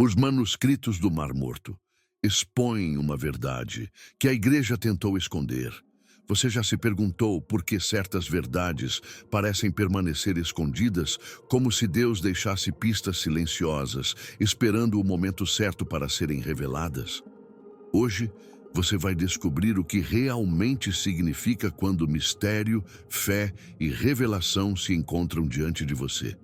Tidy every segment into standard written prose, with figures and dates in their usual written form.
Os manuscritos do Mar Morto expõem uma verdade que a igreja tentou esconder. Você já se perguntou por que certas verdades parecem permanecer escondidas, como se Deus deixasse pistas silenciosas, esperando o momento certo para serem reveladas? Hoje, você vai descobrir o que realmente significa quando mistério, fé e revelação se encontram diante de você.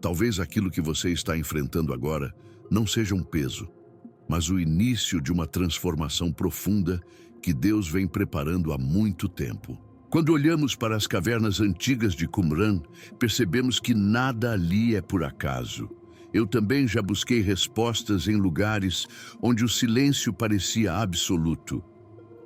Talvez aquilo que você está enfrentando agora não seja um peso, mas o início de uma transformação profunda que Deus vem preparando há muito tempo. Quando olhamos para as cavernas antigas de Qumran, percebemos que nada ali é por acaso. Eu também já busquei respostas em lugares onde o silêncio parecia absoluto.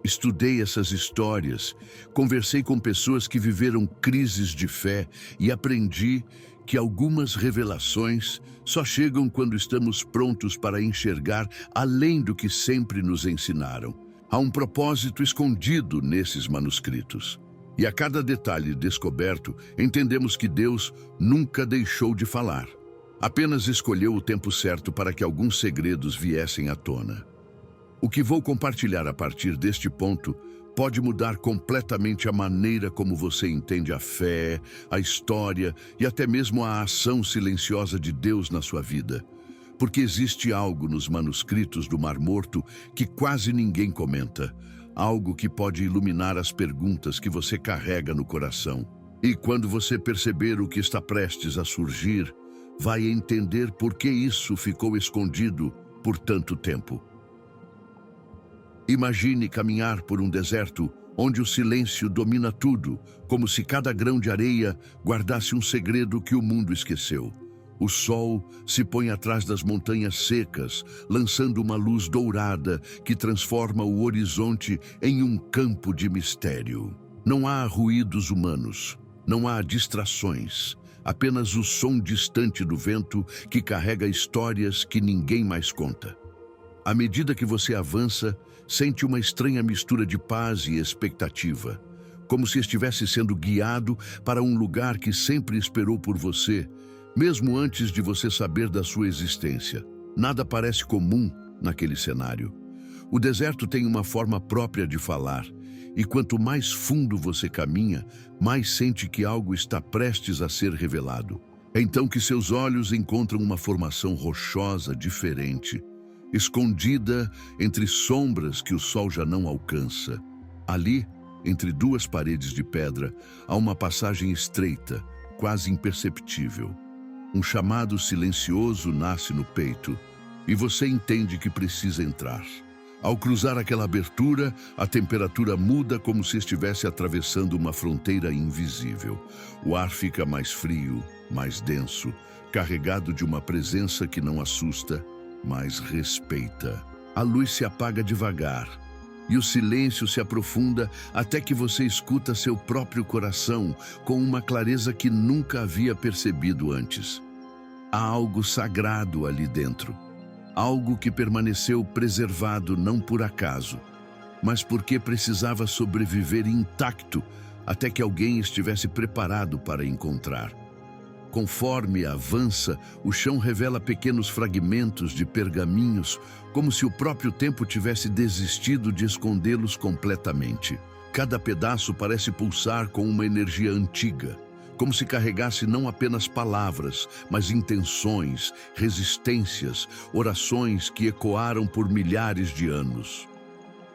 Estudei essas histórias, conversei com pessoas que viveram crises de fé e aprendi que algumas revelações só chegam quando estamos prontos para enxergar além do que sempre nos ensinaram. Há um propósito escondido nesses manuscritos. E a cada detalhe descoberto, entendemos que Deus nunca deixou de falar. Apenas escolheu o tempo certo para que alguns segredos viessem à tona. O que vou compartilhar a partir deste ponto pode mudar completamente a maneira como você entende a fé, a história e até mesmo a ação silenciosa de Deus na sua vida. Porque existe algo nos manuscritos do Mar Morto que quase ninguém comenta. Algo que pode iluminar as perguntas que você carrega no coração. E quando você perceber o que está prestes a surgir, vai entender por que isso ficou escondido por tanto tempo. Imagine caminhar por um deserto onde o silêncio domina tudo, como se cada grão de areia guardasse um segredo que o mundo esqueceu. O sol se põe atrás das montanhas secas, lançando uma luz dourada que transforma o horizonte em um campo de mistério. Não há ruídos humanos, não há distrações, apenas o som distante do vento que carrega histórias que ninguém mais conta. À medida que você avança, sente uma estranha mistura de paz e expectativa, como se estivesse sendo guiado para um lugar que sempre esperou por você, mesmo antes de você saber da sua existência. Nada parece comum naquele cenário. O deserto tem uma forma própria de falar, e quanto mais fundo você caminha, mais sente que algo está prestes a ser revelado. É então que seus olhos encontram uma formação rochosa diferente, escondida entre sombras que o sol já não alcança. Ali, entre duas paredes de pedra, há uma passagem estreita, quase imperceptível. Um chamado silencioso nasce no peito, e você entende que precisa entrar. Ao cruzar aquela abertura, a temperatura muda como se estivesse atravessando uma fronteira invisível. O ar fica mais frio, mais denso, carregado de uma presença que não assusta, mas respeita. A luz se apaga devagar e o silêncio se aprofunda até que você escuta seu próprio coração com uma clareza que nunca havia percebido antes. Há algo sagrado ali dentro, algo que permaneceu preservado não por acaso, mas porque precisava sobreviver intacto até que alguém estivesse preparado para encontrar. Conforme avança, o chão revela pequenos fragmentos de pergaminhos, como se o próprio tempo tivesse desistido de escondê-los completamente. Cada pedaço parece pulsar com uma energia antiga, como se carregasse não apenas palavras, mas intenções, resistências, orações que ecoaram por milhares de anos.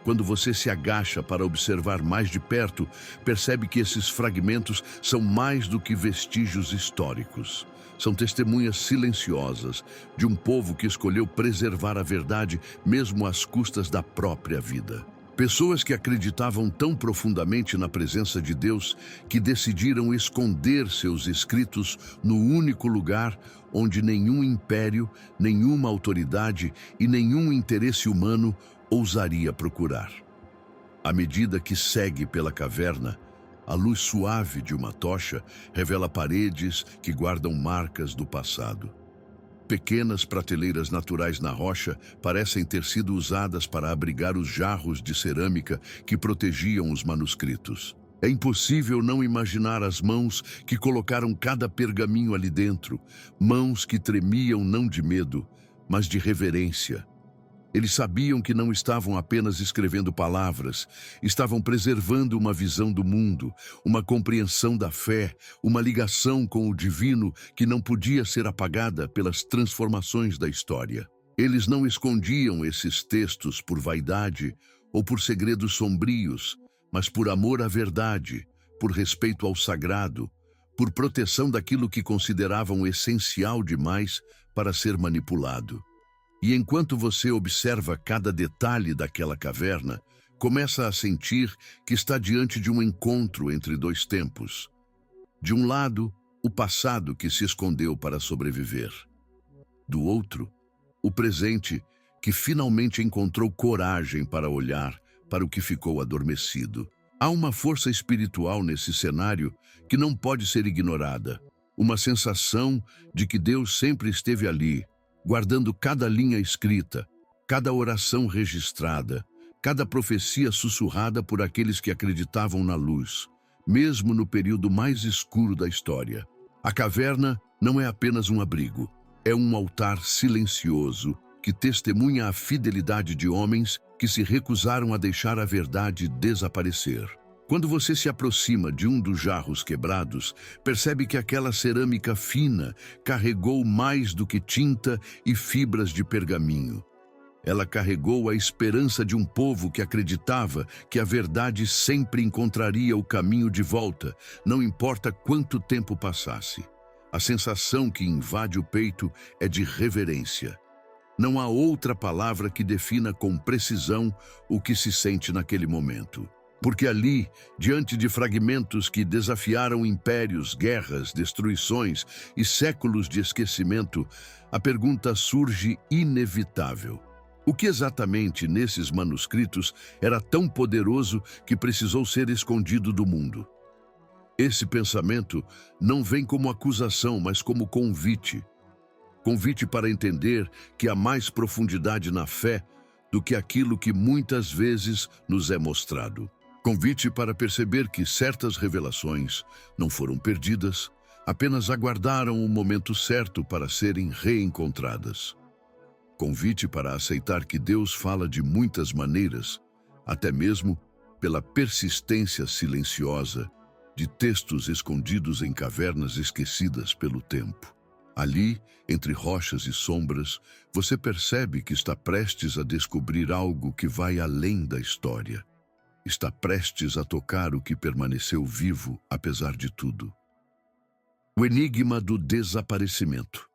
Quando você se agacha para observar mais de perto, percebe que esses fragmentos são mais do que vestígios históricos. São testemunhas silenciosas de um povo que escolheu preservar a verdade mesmo às custas da própria vida. Pessoas que acreditavam tão profundamente na presença de Deus que decidiram esconder seus escritos no único lugar onde nenhum império, nenhuma autoridade e nenhum interesse humano ousaria procurar. À medida que segue pela caverna, a luz suave de uma tocha revela paredes que guardam marcas do passado. Pequenas prateleiras naturais na rocha parecem ter sido usadas para abrigar os jarros de cerâmica que protegiam os manuscritos. É impossível não imaginar as mãos que colocaram cada pergaminho ali dentro, mãos que tremiam não de medo, mas de reverência. Eles sabiam que não estavam apenas escrevendo palavras, estavam preservando uma visão do mundo, uma compreensão da fé, uma ligação com o divino que não podia ser apagada pelas transformações da história. Eles não escondiam esses textos por vaidade ou por segredos sombrios, mas por amor à verdade, por respeito ao sagrado, por proteção daquilo que consideravam essencial demais para ser manipulado. E enquanto você observa cada detalhe daquela caverna, começa a sentir que está diante de um encontro entre dois tempos. De um lado, o passado que se escondeu para sobreviver. Do outro, o presente que finalmente encontrou coragem para olhar para o que ficou adormecido. Há uma força espiritual nesse cenário que não pode ser ignorada. Uma sensação de que Deus sempre esteve ali, guardando cada linha escrita, cada oração registrada, cada profecia sussurrada por aqueles que acreditavam na luz, mesmo no período mais escuro da história. A caverna não é apenas um abrigo, é um altar silencioso que testemunha a fidelidade de homens que se recusaram a deixar a verdade desaparecer. Quando você se aproxima de um dos jarros quebrados, percebe que aquela cerâmica fina carregou mais do que tinta e fibras de pergaminho. Ela carregou a esperança de um povo que acreditava que a verdade sempre encontraria o caminho de volta, não importa quanto tempo passasse. A sensação que invade o peito é de reverência. Não há outra palavra que defina com precisão o que se sente naquele momento. Porque ali, diante de fragmentos que desafiaram impérios, guerras, destruições e séculos de esquecimento, a pergunta surge inevitável. O que exatamente nesses manuscritos era tão poderoso que precisou ser escondido do mundo? Esse pensamento não vem como acusação, mas como convite. Convite para entender que há mais profundidade na fé do que aquilo que muitas vezes nos é mostrado. Convite para perceber que certas revelações não foram perdidas, apenas aguardaram o momento certo para serem reencontradas. Convite para aceitar que Deus fala de muitas maneiras, até mesmo pela persistência silenciosa de textos escondidos em cavernas esquecidas pelo tempo. Ali, entre rochas e sombras, você percebe que está prestes a descobrir algo que vai além da história. Está prestes a tocar o que permaneceu vivo, apesar de tudo. O enigma do desaparecimento.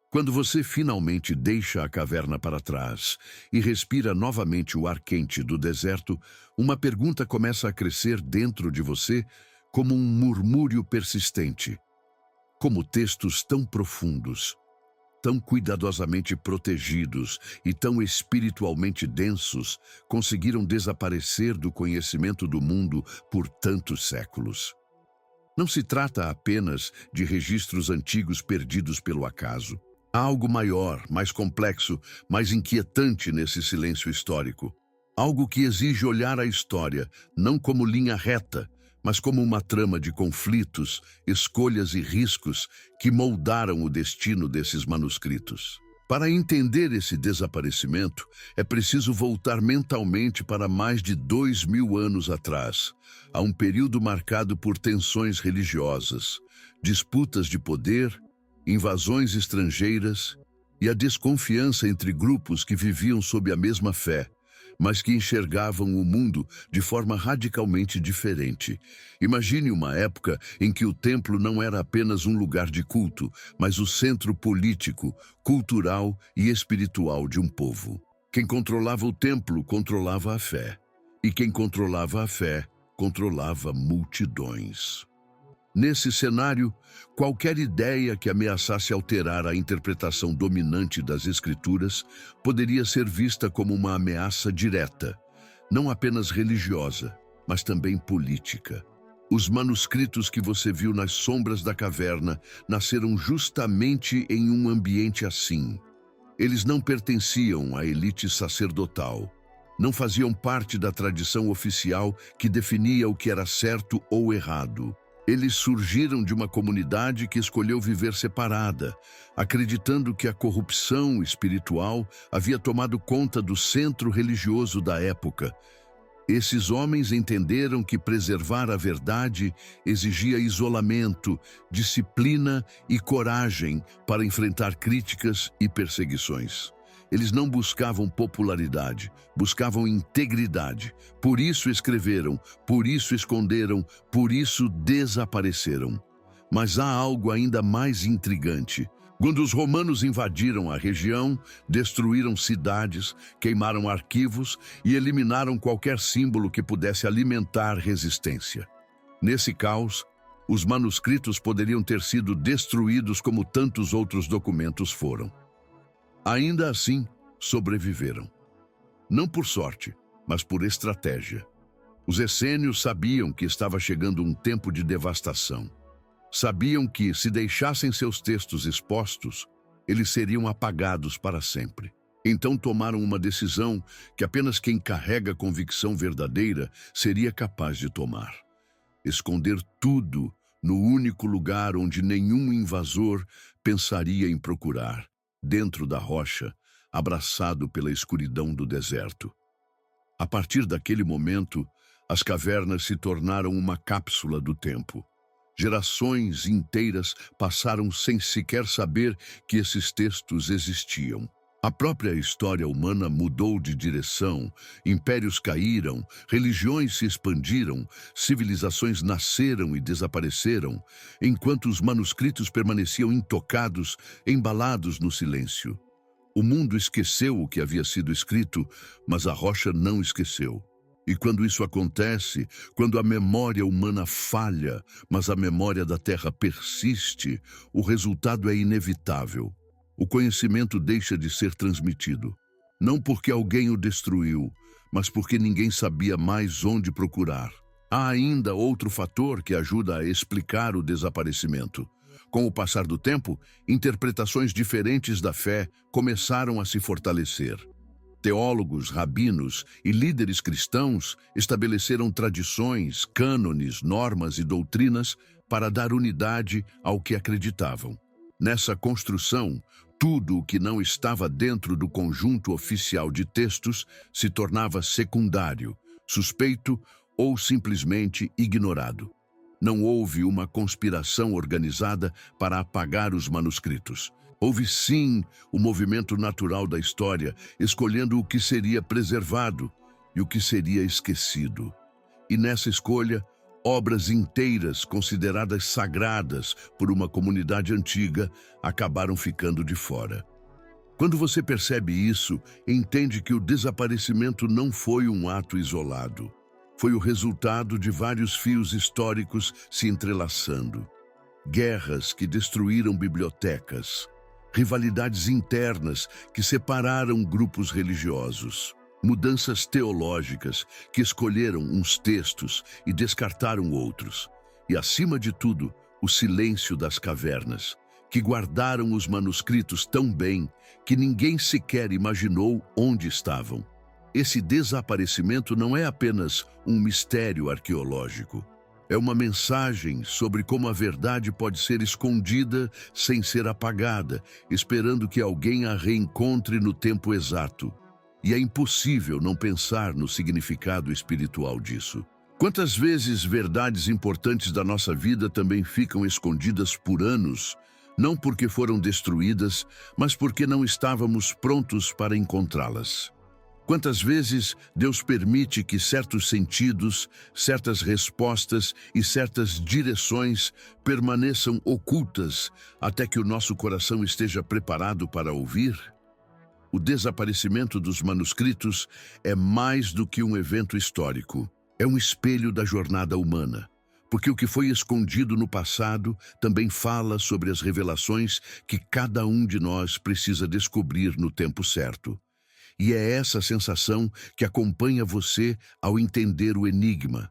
Quando você finalmente deixa a caverna para trás e respira novamente o ar quente do deserto, uma pergunta começa a crescer dentro de você como um murmúrio persistente. Como textos tão profundos, tão cuidadosamente protegidos e tão espiritualmente densos, conseguiram desaparecer do conhecimento do mundo por tantos séculos. Não se trata apenas de registros antigos perdidos pelo acaso. Há algo maior, mais complexo, mais inquietante nesse silêncio histórico. Algo que exige olhar a história, não como linha reta, mas como uma trama de conflitos, escolhas e riscos que moldaram o destino desses manuscritos. Para entender esse desaparecimento, é preciso voltar mentalmente para mais de 2000 anos atrás, a um período marcado por tensões religiosas, disputas de poder, invasões estrangeiras e a desconfiança entre grupos que viviam sob a mesma fé, mas que enxergavam o mundo de forma radicalmente diferente. Imagine uma época em que o templo não era apenas um lugar de culto, mas o centro político, cultural e espiritual de um povo. Quem controlava o templo controlava a fé, e quem controlava a fé controlava multidões. Nesse cenário, qualquer ideia que ameaçasse alterar a interpretação dominante das Escrituras poderia ser vista como uma ameaça direta, não apenas religiosa, mas também política. Os manuscritos que você viu nas sombras da caverna nasceram justamente em um ambiente assim. Eles não pertenciam à elite sacerdotal, não faziam parte da tradição oficial que definia o que era certo ou errado. Eles surgiram de uma comunidade que escolheu viver separada, acreditando que a corrupção espiritual havia tomado conta do centro religioso da época. Esses homens entenderam que preservar a verdade exigia isolamento, disciplina e coragem para enfrentar críticas e perseguições. Eles não buscavam popularidade, buscavam integridade. Por isso escreveram, por isso esconderam, por isso desapareceram. Mas há algo ainda mais intrigante. Quando os romanos invadiram a região, destruíram cidades, queimaram arquivos e eliminaram qualquer símbolo que pudesse alimentar resistência. Nesse caos, os manuscritos poderiam ter sido destruídos como tantos outros documentos foram. Ainda assim, sobreviveram. Não por sorte, mas por estratégia. Os essênios sabiam que estava chegando um tempo de devastação. Sabiam que, se deixassem seus textos expostos, eles seriam apagados para sempre. Então tomaram uma decisão que apenas quem carrega convicção verdadeira seria capaz de tomar. Esconder tudo no único lugar onde nenhum invasor pensaria em procurar, dentro da rocha, abraçado pela escuridão do deserto. A partir daquele momento, as cavernas se tornaram uma cápsula do tempo. Gerações inteiras passaram sem sequer saber que esses textos existiam. A própria história humana mudou de direção, impérios caíram, religiões se expandiram, civilizações nasceram e desapareceram, enquanto os manuscritos permaneciam intocados, embalados no silêncio. O mundo esqueceu o que havia sido escrito, mas a rocha não esqueceu. E quando isso acontece, quando a memória humana falha, mas a memória da Terra persiste, o resultado é inevitável. O conhecimento deixa de ser transmitido. Não porque alguém o destruiu, mas porque ninguém sabia mais onde procurar. Há ainda outro fator que ajuda a explicar o desaparecimento. Com o passar do tempo, interpretações diferentes da fé começaram a se fortalecer. Teólogos, rabinos e líderes cristãos estabeleceram tradições, cânones, normas e doutrinas para dar unidade ao que acreditavam. Nessa construção, tudo o que não estava dentro do conjunto oficial de textos se tornava secundário, suspeito ou simplesmente ignorado. Não houve uma conspiração organizada para apagar os manuscritos. Houve sim o movimento natural da história, escolhendo o que seria preservado e o que seria esquecido. E nessa escolha, obras inteiras consideradas sagradas por uma comunidade antiga acabaram ficando de fora. Quando você percebe isso, entende que o desaparecimento não foi um ato isolado. Foi o resultado de vários fios históricos se entrelaçando. Guerras que destruíram bibliotecas, rivalidades internas que separaram grupos religiosos, mudanças teológicas que escolheram uns textos e descartaram outros, e, acima de tudo, o silêncio das cavernas, que guardaram os manuscritos tão bem que ninguém sequer imaginou onde estavam. Esse desaparecimento não é apenas um mistério arqueológico. É uma mensagem sobre como a verdade pode ser escondida sem ser apagada, esperando que alguém a reencontre no tempo exato. E é impossível não pensar no significado espiritual disso. Quantas vezes verdades importantes da nossa vida também ficam escondidas por anos, não porque foram destruídas, mas porque não estávamos prontos para encontrá-las? Quantas vezes Deus permite que certos sentidos, certas respostas e certas direções permaneçam ocultas até que o nosso coração esteja preparado para ouvir? O desaparecimento dos manuscritos é mais do que um evento histórico. É um espelho da jornada humana, porque o que foi escondido no passado também fala sobre as revelações que cada um de nós precisa descobrir no tempo certo. E é essa sensação que acompanha você ao entender o enigma.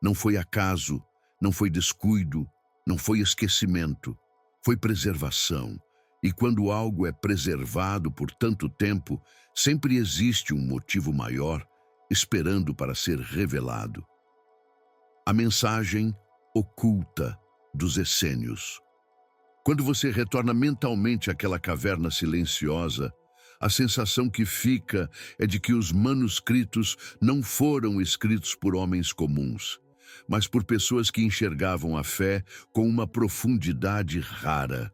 Não foi acaso, não foi descuido, não foi esquecimento, foi preservação. E quando algo é preservado por tanto tempo, sempre existe um motivo maior esperando para ser revelado. A mensagem oculta dos essênios. Quando você retorna mentalmente àquela caverna silenciosa, a sensação que fica é de que os manuscritos não foram escritos por homens comuns, mas por pessoas que enxergavam a fé com uma profundidade rara.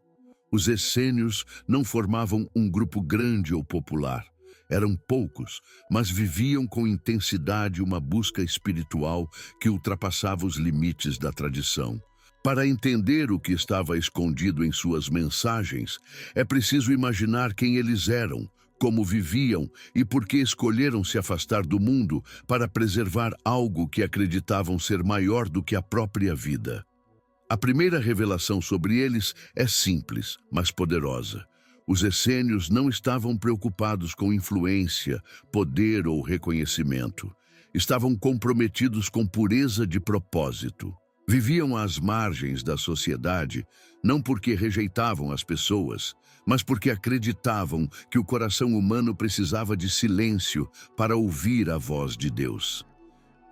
Os essênios não formavam um grupo grande ou popular. Eram poucos, mas viviam com intensidade uma busca espiritual que ultrapassava os limites da tradição. Para entender o que estava escondido em suas mensagens, é preciso imaginar quem eles eram, como viviam e por que escolheram se afastar do mundo para preservar algo que acreditavam ser maior do que a própria vida. A primeira revelação sobre eles é simples, mas poderosa. Os essênios não estavam preocupados com influência, poder ou reconhecimento. Estavam comprometidos com pureza de propósito. Viviam às margens da sociedade, não porque rejeitavam as pessoas, mas porque acreditavam que o coração humano precisava de silêncio para ouvir a voz de Deus.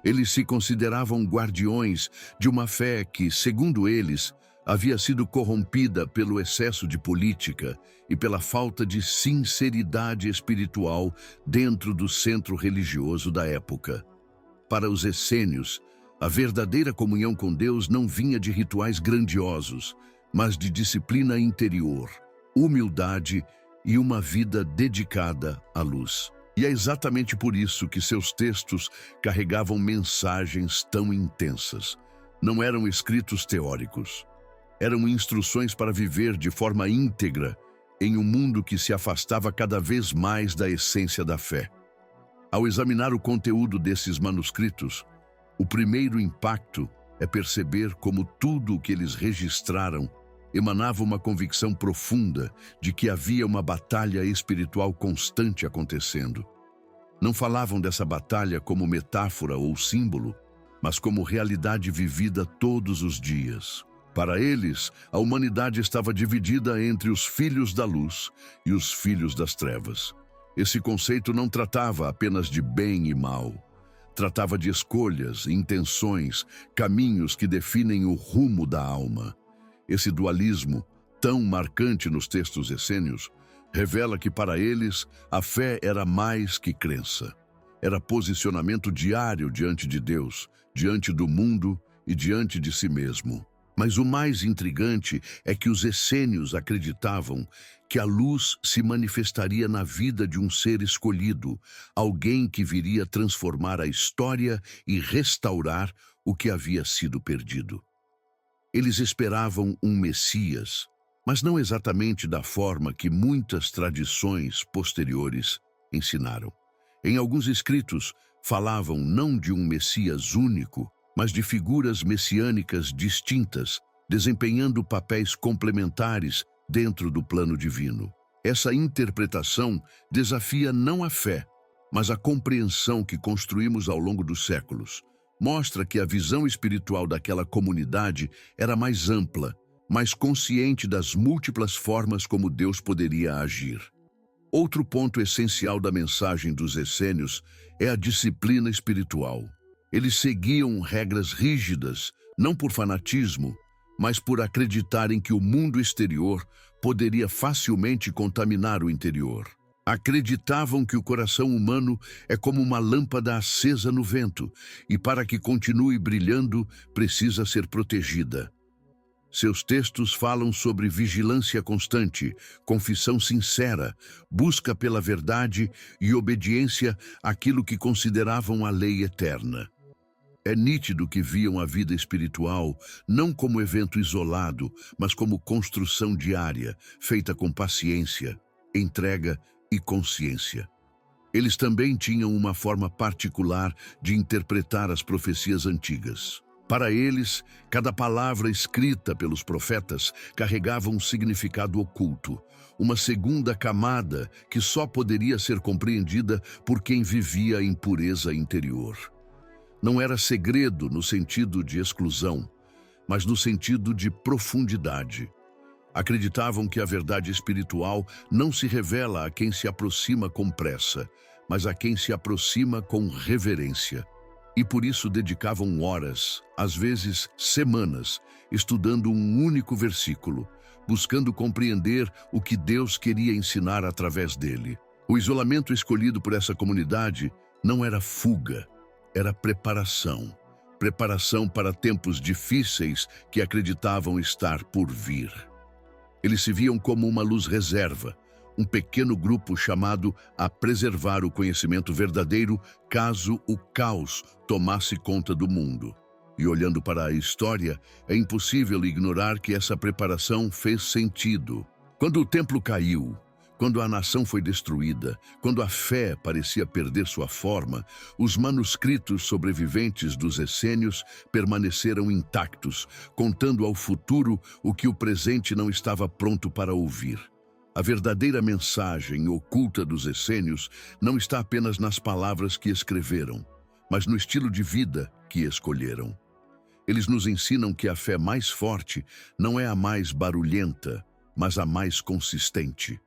Eles se consideravam guardiões de uma fé que, segundo eles, havia sido corrompida pelo excesso de política e pela falta de sinceridade espiritual dentro do centro religioso da época. Para os essênios, a verdadeira comunhão com Deus não vinha de rituais grandiosos, mas de disciplina interior, humildade e uma vida dedicada à luz. E é exatamente por isso que seus textos carregavam mensagens tão intensas. Não eram escritos teóricos. Eram instruções para viver de forma íntegra em um mundo que se afastava cada vez mais da essência da fé. Ao examinar o conteúdo desses manuscritos, o primeiro impacto é perceber como tudo o que eles registraram emanava uma convicção profunda de que havia uma batalha espiritual constante acontecendo. Não falavam dessa batalha como metáfora ou símbolo, mas como realidade vivida todos os dias. Para eles, a humanidade estava dividida entre os filhos da luz e os filhos das trevas. Esse conceito não tratava apenas de bem e mal. Tratava de escolhas, intenções, caminhos que definem o rumo da alma. Esse dualismo, tão marcante nos textos essênios, revela que para eles a fé era mais que crença. Era posicionamento diário diante de Deus, diante do mundo e diante de si mesmo. Mas o mais intrigante é que os essênios acreditavam que a luz se manifestaria na vida de um ser escolhido, alguém que viria transformar a história e restaurar o que havia sido perdido. Eles esperavam um Messias, mas não exatamente da forma que muitas tradições posteriores ensinaram. Em alguns escritos, falavam não de um Messias único, mas de figuras messiânicas distintas, desempenhando papéis complementares dentro do plano divino. Essa interpretação desafia não a fé, mas a compreensão que construímos ao longo dos séculos. Mostra que a visão espiritual daquela comunidade era mais ampla, mais consciente das múltiplas formas como Deus poderia agir. Outro ponto essencial da mensagem dos essênios é a disciplina espiritual. Eles seguiam regras rígidas, não por fanatismo, mas por acreditarem que o mundo exterior poderia facilmente contaminar o interior. Acreditavam que o coração humano é como uma lâmpada acesa no vento, e para que continue brilhando, precisa ser protegida. Seus textos falam sobre vigilância constante, confissão sincera, busca pela verdade e obediência àquilo que consideravam a lei eterna. É nítido que viam a vida espiritual não como evento isolado, mas como construção diária, feita com paciência, entrega e consciência. Eles também tinham uma forma particular de interpretar as profecias antigas. Para eles, cada palavra escrita pelos profetas carregava um significado oculto, uma segunda camada que só poderia ser compreendida por quem vivia em pureza interior. Não era segredo no sentido de exclusão, mas no sentido de profundidade. Acreditavam que a verdade espiritual não se revela a quem se aproxima com pressa, mas a quem se aproxima com reverência. e por isso dedicavam horas, às vezes semanas, estudando um único versículo, buscando compreender o que Deus queria ensinar através dele. O isolamento escolhido por essa comunidade não era fuga, era preparação. Preparação para tempos difíceis que acreditavam estar por vir. Eles se viam como uma luz reserva, um pequeno grupo chamado a preservar o conhecimento verdadeiro caso o caos tomasse conta do mundo. E olhando para a história, é impossível ignorar que essa preparação fez sentido. Quando o templo caiu, quando a nação foi destruída, quando a fé parecia perder sua forma, os manuscritos sobreviventes dos essênios permaneceram intactos, contando ao futuro o que o presente não estava pronto para ouvir. A verdadeira mensagem oculta dos essênios não está apenas nas palavras que escreveram, mas no estilo de vida que escolheram. Eles nos ensinam que a fé mais forte não é a mais barulhenta, mas a mais consistente.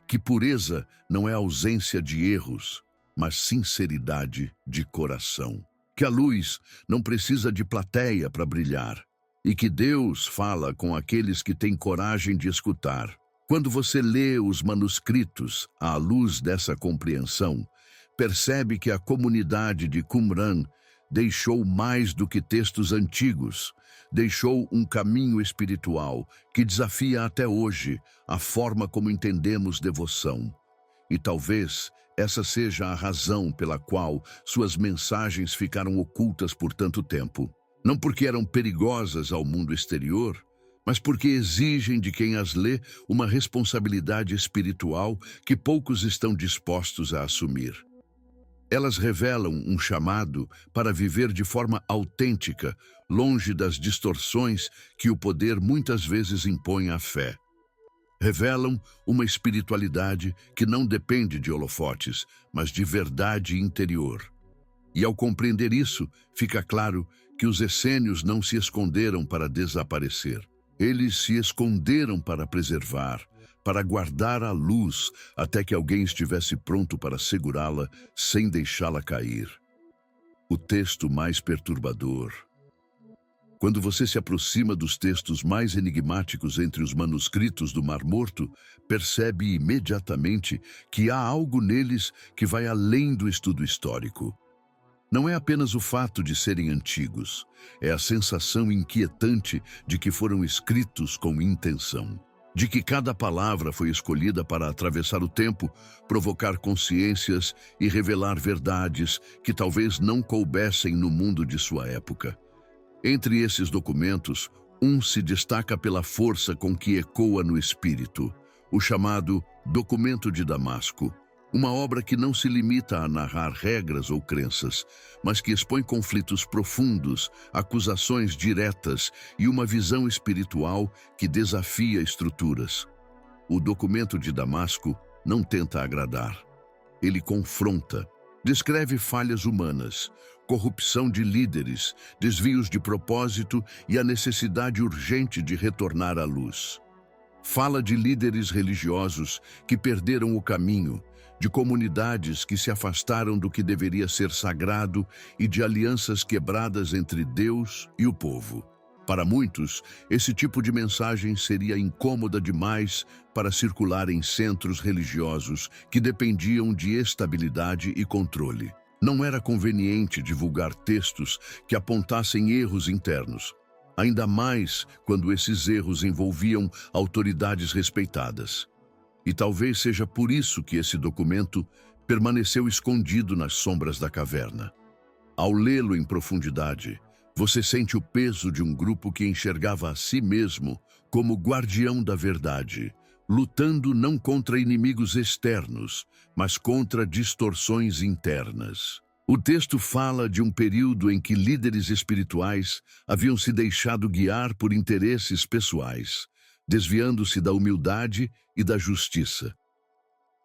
Que pureza não é ausência de erros, mas sinceridade de coração. Que a luz não precisa de plateia para brilhar. E que Deus fala com aqueles que têm coragem de escutar. Quando você lê os manuscritos à luz dessa compreensão, percebe que a comunidade de Qumran deixou mais do que textos antigos, deixou um caminho espiritual que desafia até hoje a forma como entendemos devoção. E talvez essa seja a razão pela qual suas mensagens ficaram ocultas por tanto tempo. Não porque eram perigosas ao mundo exterior, mas porque exigem de quem as lê uma responsabilidade espiritual que poucos estão dispostos a assumir. Elas revelam um chamado para viver de forma autêntica, longe das distorções que o poder muitas vezes impõe à fé. Revelam uma espiritualidade que não depende de holofotes, mas de verdade interior. E ao compreender isso, fica claro que os essênios não se esconderam para desaparecer. Eles se esconderam para preservar, para guardar a luz até que alguém estivesse pronto para segurá-la sem deixá-la cair. O texto mais perturbador. Quando você se aproxima dos textos mais enigmáticos entre os manuscritos do Mar Morto, percebe imediatamente que há algo neles que vai além do estudo histórico. Não é apenas o fato de serem antigos, é a sensação inquietante de que foram escritos com intenção. De que cada palavra foi escolhida para atravessar o tempo, provocar consciências e revelar verdades que talvez não coubessem no mundo de sua época. Entre esses documentos, um se destaca pela força com que ecoa no espírito, o chamado Documento de Damasco, uma obra que não se limita a narrar regras ou crenças, mas que expõe conflitos profundos, acusações diretas e uma visão espiritual que desafia estruturas. O Documento de Damasco não tenta agradar. Ele confronta, descreve falhas humanas, corrupção de líderes, desvios de propósito e a necessidade urgente de retornar à luz. Fala de líderes religiosos que perderam o caminho, de comunidades que se afastaram do que deveria ser sagrado e de alianças quebradas entre Deus e o povo. Para muitos, esse tipo de mensagem seria incômoda demais para circular em centros religiosos que dependiam de estabilidade e controle. Não era conveniente divulgar textos que apontassem erros internos, ainda mais quando esses erros envolviam autoridades respeitadas. E talvez seja por isso que esse documento permaneceu escondido nas sombras da caverna. Ao lê-lo em profundidade, você sente o peso de um grupo que enxergava a si mesmo como guardião da verdade, lutando não contra inimigos externos, mas contra distorções internas. O texto fala de um período em que líderes espirituais haviam se deixado guiar por interesses pessoais, desviando-se da humildade e da justiça.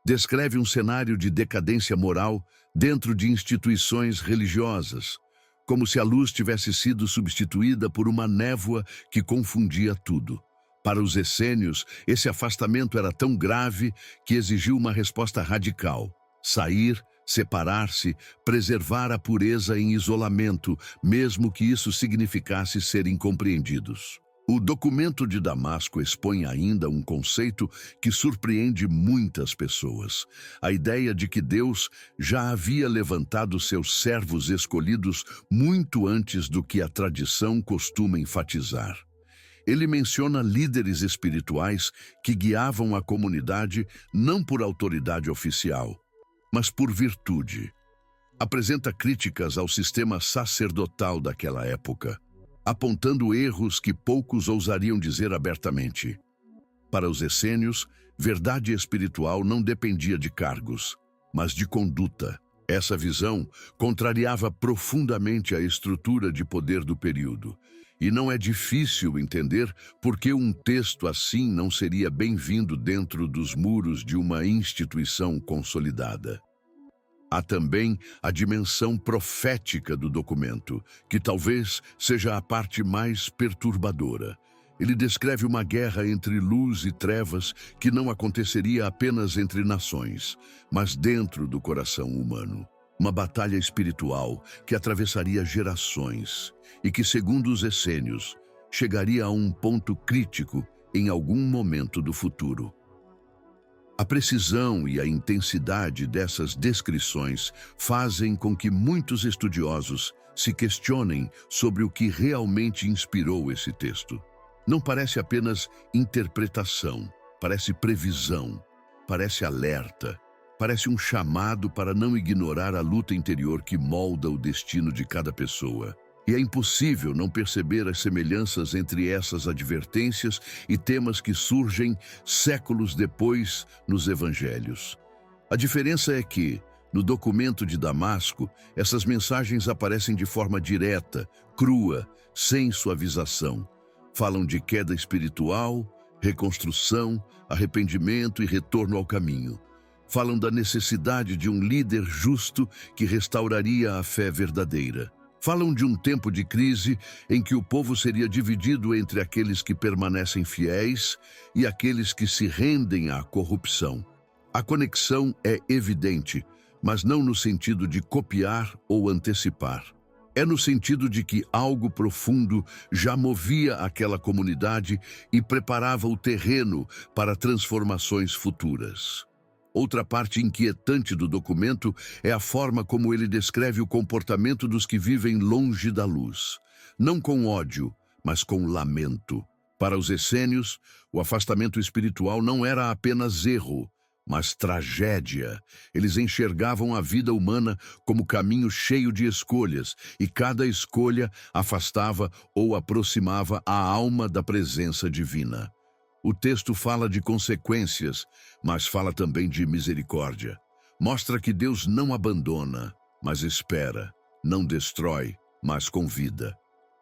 Descreve um cenário de decadência moral dentro de instituições religiosas, como se a luz tivesse sido substituída por uma névoa que confundia tudo. Para os essênios, esse afastamento era tão grave que exigiu uma resposta radical: sair, separar-se, preservar a pureza em isolamento, mesmo que isso significasse ser incompreendidos. O documento de Damasco expõe ainda um conceito que surpreende muitas pessoas: a ideia de que Deus já havia levantado seus servos escolhidos muito antes do que a tradição costuma enfatizar. Ele menciona líderes espirituais que guiavam a comunidade não por autoridade oficial, mas por virtude. Apresenta críticas ao sistema sacerdotal daquela época, apontando erros que poucos ousariam dizer abertamente. Para os essênios, verdade espiritual não dependia de cargos, mas de conduta. Essa visão contrariava profundamente a estrutura de poder do período, e não é difícil entender por que um texto assim não seria bem-vindo dentro dos muros de uma instituição consolidada. Há também a dimensão profética do documento, que talvez seja a parte mais perturbadora. Ele descreve uma guerra entre luz e trevas que não aconteceria apenas entre nações, mas dentro do coração humano. Uma batalha espiritual que atravessaria gerações e que, segundo os essênios, chegaria a um ponto crítico em algum momento do futuro. A precisão e a intensidade dessas descrições fazem com que muitos estudiosos se questionem sobre o que realmente inspirou esse texto. Não parece apenas interpretação, parece previsão, parece alerta, parece um chamado para não ignorar a luta interior que molda o destino de cada pessoa. E é impossível não perceber as semelhanças entre essas advertências e temas que surgem séculos depois nos evangelhos. A diferença é que, no documento de Damasco, essas mensagens aparecem de forma direta, crua, sem suavização. Falam de queda espiritual, reconstrução, arrependimento e retorno ao caminho. Falam da necessidade de um líder justo que restauraria a fé verdadeira. Falam de um tempo de crise em que o povo seria dividido entre aqueles que permanecem fiéis e aqueles que se rendem à corrupção. A conexão é evidente, mas não no sentido de copiar ou antecipar. É no sentido de que algo profundo já movia aquela comunidade e preparava o terreno para transformações futuras. Outra parte inquietante do documento é a forma como ele descreve o comportamento dos que vivem longe da luz. Não com ódio, mas com lamento. Para os essênios, o afastamento espiritual não era apenas erro, mas tragédia. Eles enxergavam a vida humana como caminho cheio de escolhas, e cada escolha afastava ou aproximava a alma da presença divina. O texto fala de consequências, mas fala também de misericórdia. Mostra que Deus não abandona, mas espera, não destrói, mas convida.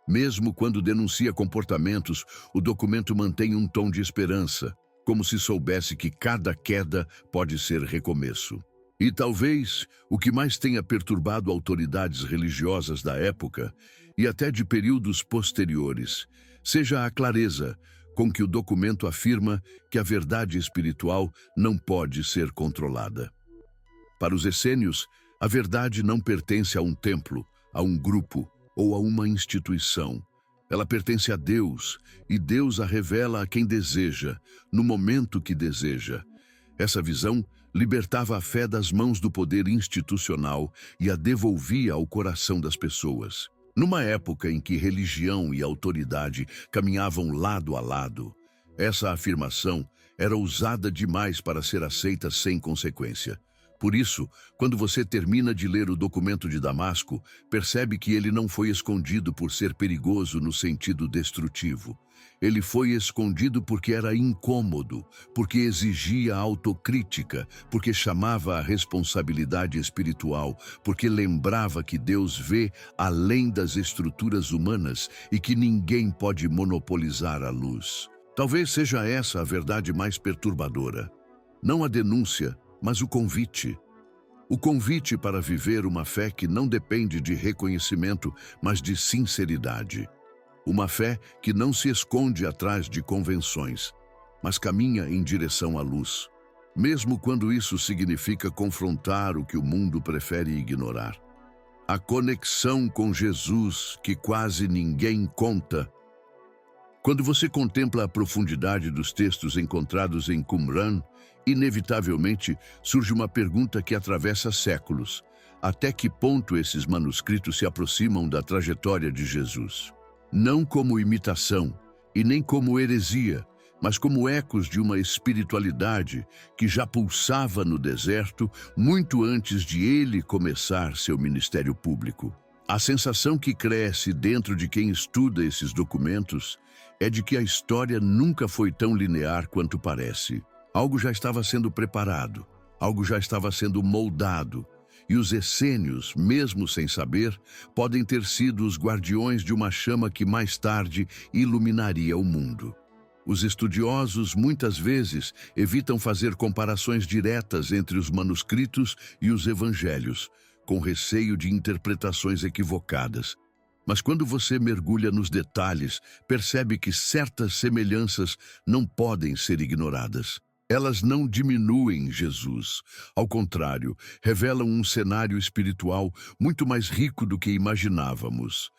Mesmo quando denuncia comportamentos, o documento mantém um tom de esperança, como se soubesse que cada queda pode ser recomeço. E talvez o que mais tenha perturbado autoridades religiosas da época, e até de períodos posteriores, seja a clareza com que o documento afirma que a verdade espiritual não pode ser controlada. Para os essênios, a verdade não pertence a um templo, a um grupo ou a uma instituição. Ela pertence a Deus, e Deus a revela a quem deseja, no momento que deseja. Essa visão libertava a fé das mãos do poder institucional e a devolvia ao coração das pessoas. Numa época em que religião e autoridade caminhavam lado a lado, essa afirmação era ousada demais para ser aceita sem consequência. Por isso, quando você termina de ler o documento de Damasco, percebe que ele não foi escondido por ser perigoso no sentido destrutivo. Ele foi escondido porque era incômodo, porque exigia autocrítica, porque chamava a responsabilidade espiritual, porque lembrava que Deus vê além das estruturas humanas e que ninguém pode monopolizar a luz. Talvez seja essa a verdade mais perturbadora. Não a denúncia, mas o convite. O convite para viver uma fé que não depende de reconhecimento, mas de sinceridade. Uma fé que não se esconde atrás de convenções, mas caminha em direção à luz. mesmo quando isso significa confrontar o que o mundo prefere ignorar. A conexão com Jesus que quase ninguém conta. Quando você contempla a profundidade dos textos encontrados em Qumran, inevitavelmente surge uma pergunta que atravessa séculos. Até que ponto esses manuscritos se aproximam da trajetória de Jesus? Não como imitação e nem como heresia, mas como ecos de uma espiritualidade que já pulsava no deserto muito antes de ele começar seu ministério público. A sensação que cresce dentro de quem estuda esses documentos é de que a história nunca foi tão linear quanto parece. Algo já estava sendo preparado, algo já estava sendo moldado, e os essênios, mesmo sem saber, podem ter sido os guardiões de uma chama que mais tarde iluminaria o mundo. Os estudiosos, muitas vezes, evitam fazer comparações diretas entre os manuscritos e os evangelhos, com receio de interpretações equivocadas. Mas quando você mergulha nos detalhes, percebe que certas semelhanças não podem ser ignoradas. Elas não diminuem Jesus. Ao contrário, revelam um cenário espiritual muito mais rico do que imaginávamos.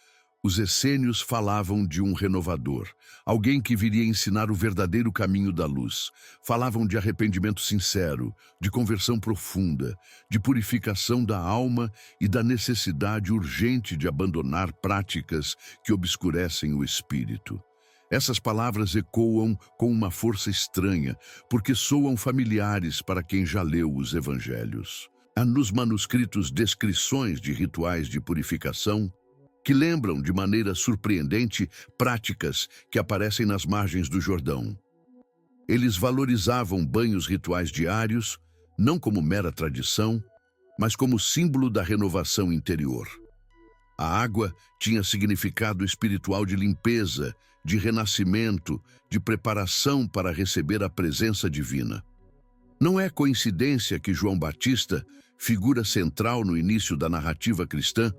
Os essênios falavam de um renovador, alguém que viria ensinar o verdadeiro caminho da luz. Falavam de arrependimento sincero, de conversão profunda, de purificação da alma e da necessidade urgente de abandonar práticas que obscurecem o espírito. Essas palavras ecoam com uma força estranha, porque soam familiares para quem já leu os evangelhos. Há nos manuscritos descrições de rituais de purificação, que lembram de maneira surpreendente práticas que aparecem nas margens do Jordão. Eles valorizavam banhos rituais diários, não como mera tradição, mas como símbolo da renovação interior. A água tinha significado espiritual de limpeza, de renascimento, de preparação para receber a presença divina. Não é coincidência que João Batista, figura central no início da narrativa cristã,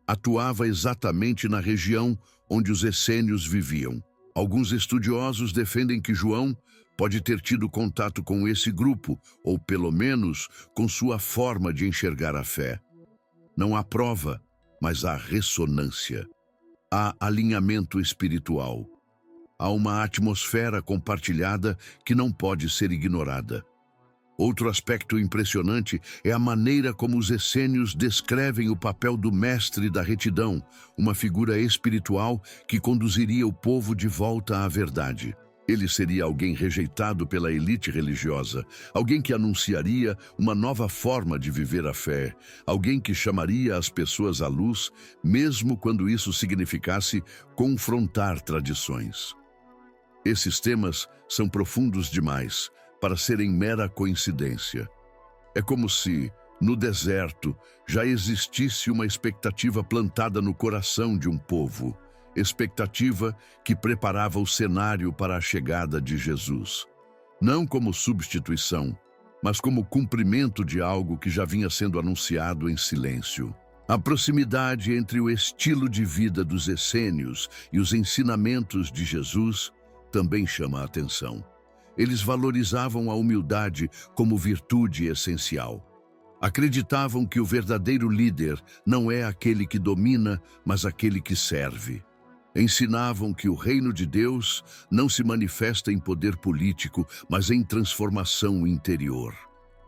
atuava exatamente na região onde os essênios viviam. Alguns estudiosos defendem que João pode ter tido contato com esse grupo, ou pelo menos com sua forma de enxergar a fé. Não há prova, mas há ressonância. Há alinhamento espiritual. Há uma atmosfera compartilhada que não pode ser ignorada. Outro aspecto impressionante é a maneira como os essênios descrevem o papel do mestre da retidão, uma figura espiritual que conduziria o povo de volta à verdade. Ele seria alguém rejeitado pela elite religiosa, alguém que anunciaria uma nova forma de viver a fé, alguém que chamaria as pessoas à luz, mesmo quando isso significasse confrontar tradições. Esses temas são profundos demais para serem mera coincidência. É como se, no deserto, já existisse uma expectativa plantada no coração de um povo, expectativa que preparava o cenário para a chegada de Jesus. Não como substituição, mas como cumprimento de algo que já vinha sendo anunciado em silêncio. A proximidade entre o estilo de vida dos essênios e os ensinamentos de Jesus também chama a atenção. Eles valorizavam a humildade como virtude essencial. Acreditavam que o verdadeiro líder não é aquele que domina, mas aquele que serve. Ensinavam que o reino de Deus não se manifesta em poder político, mas em transformação interior.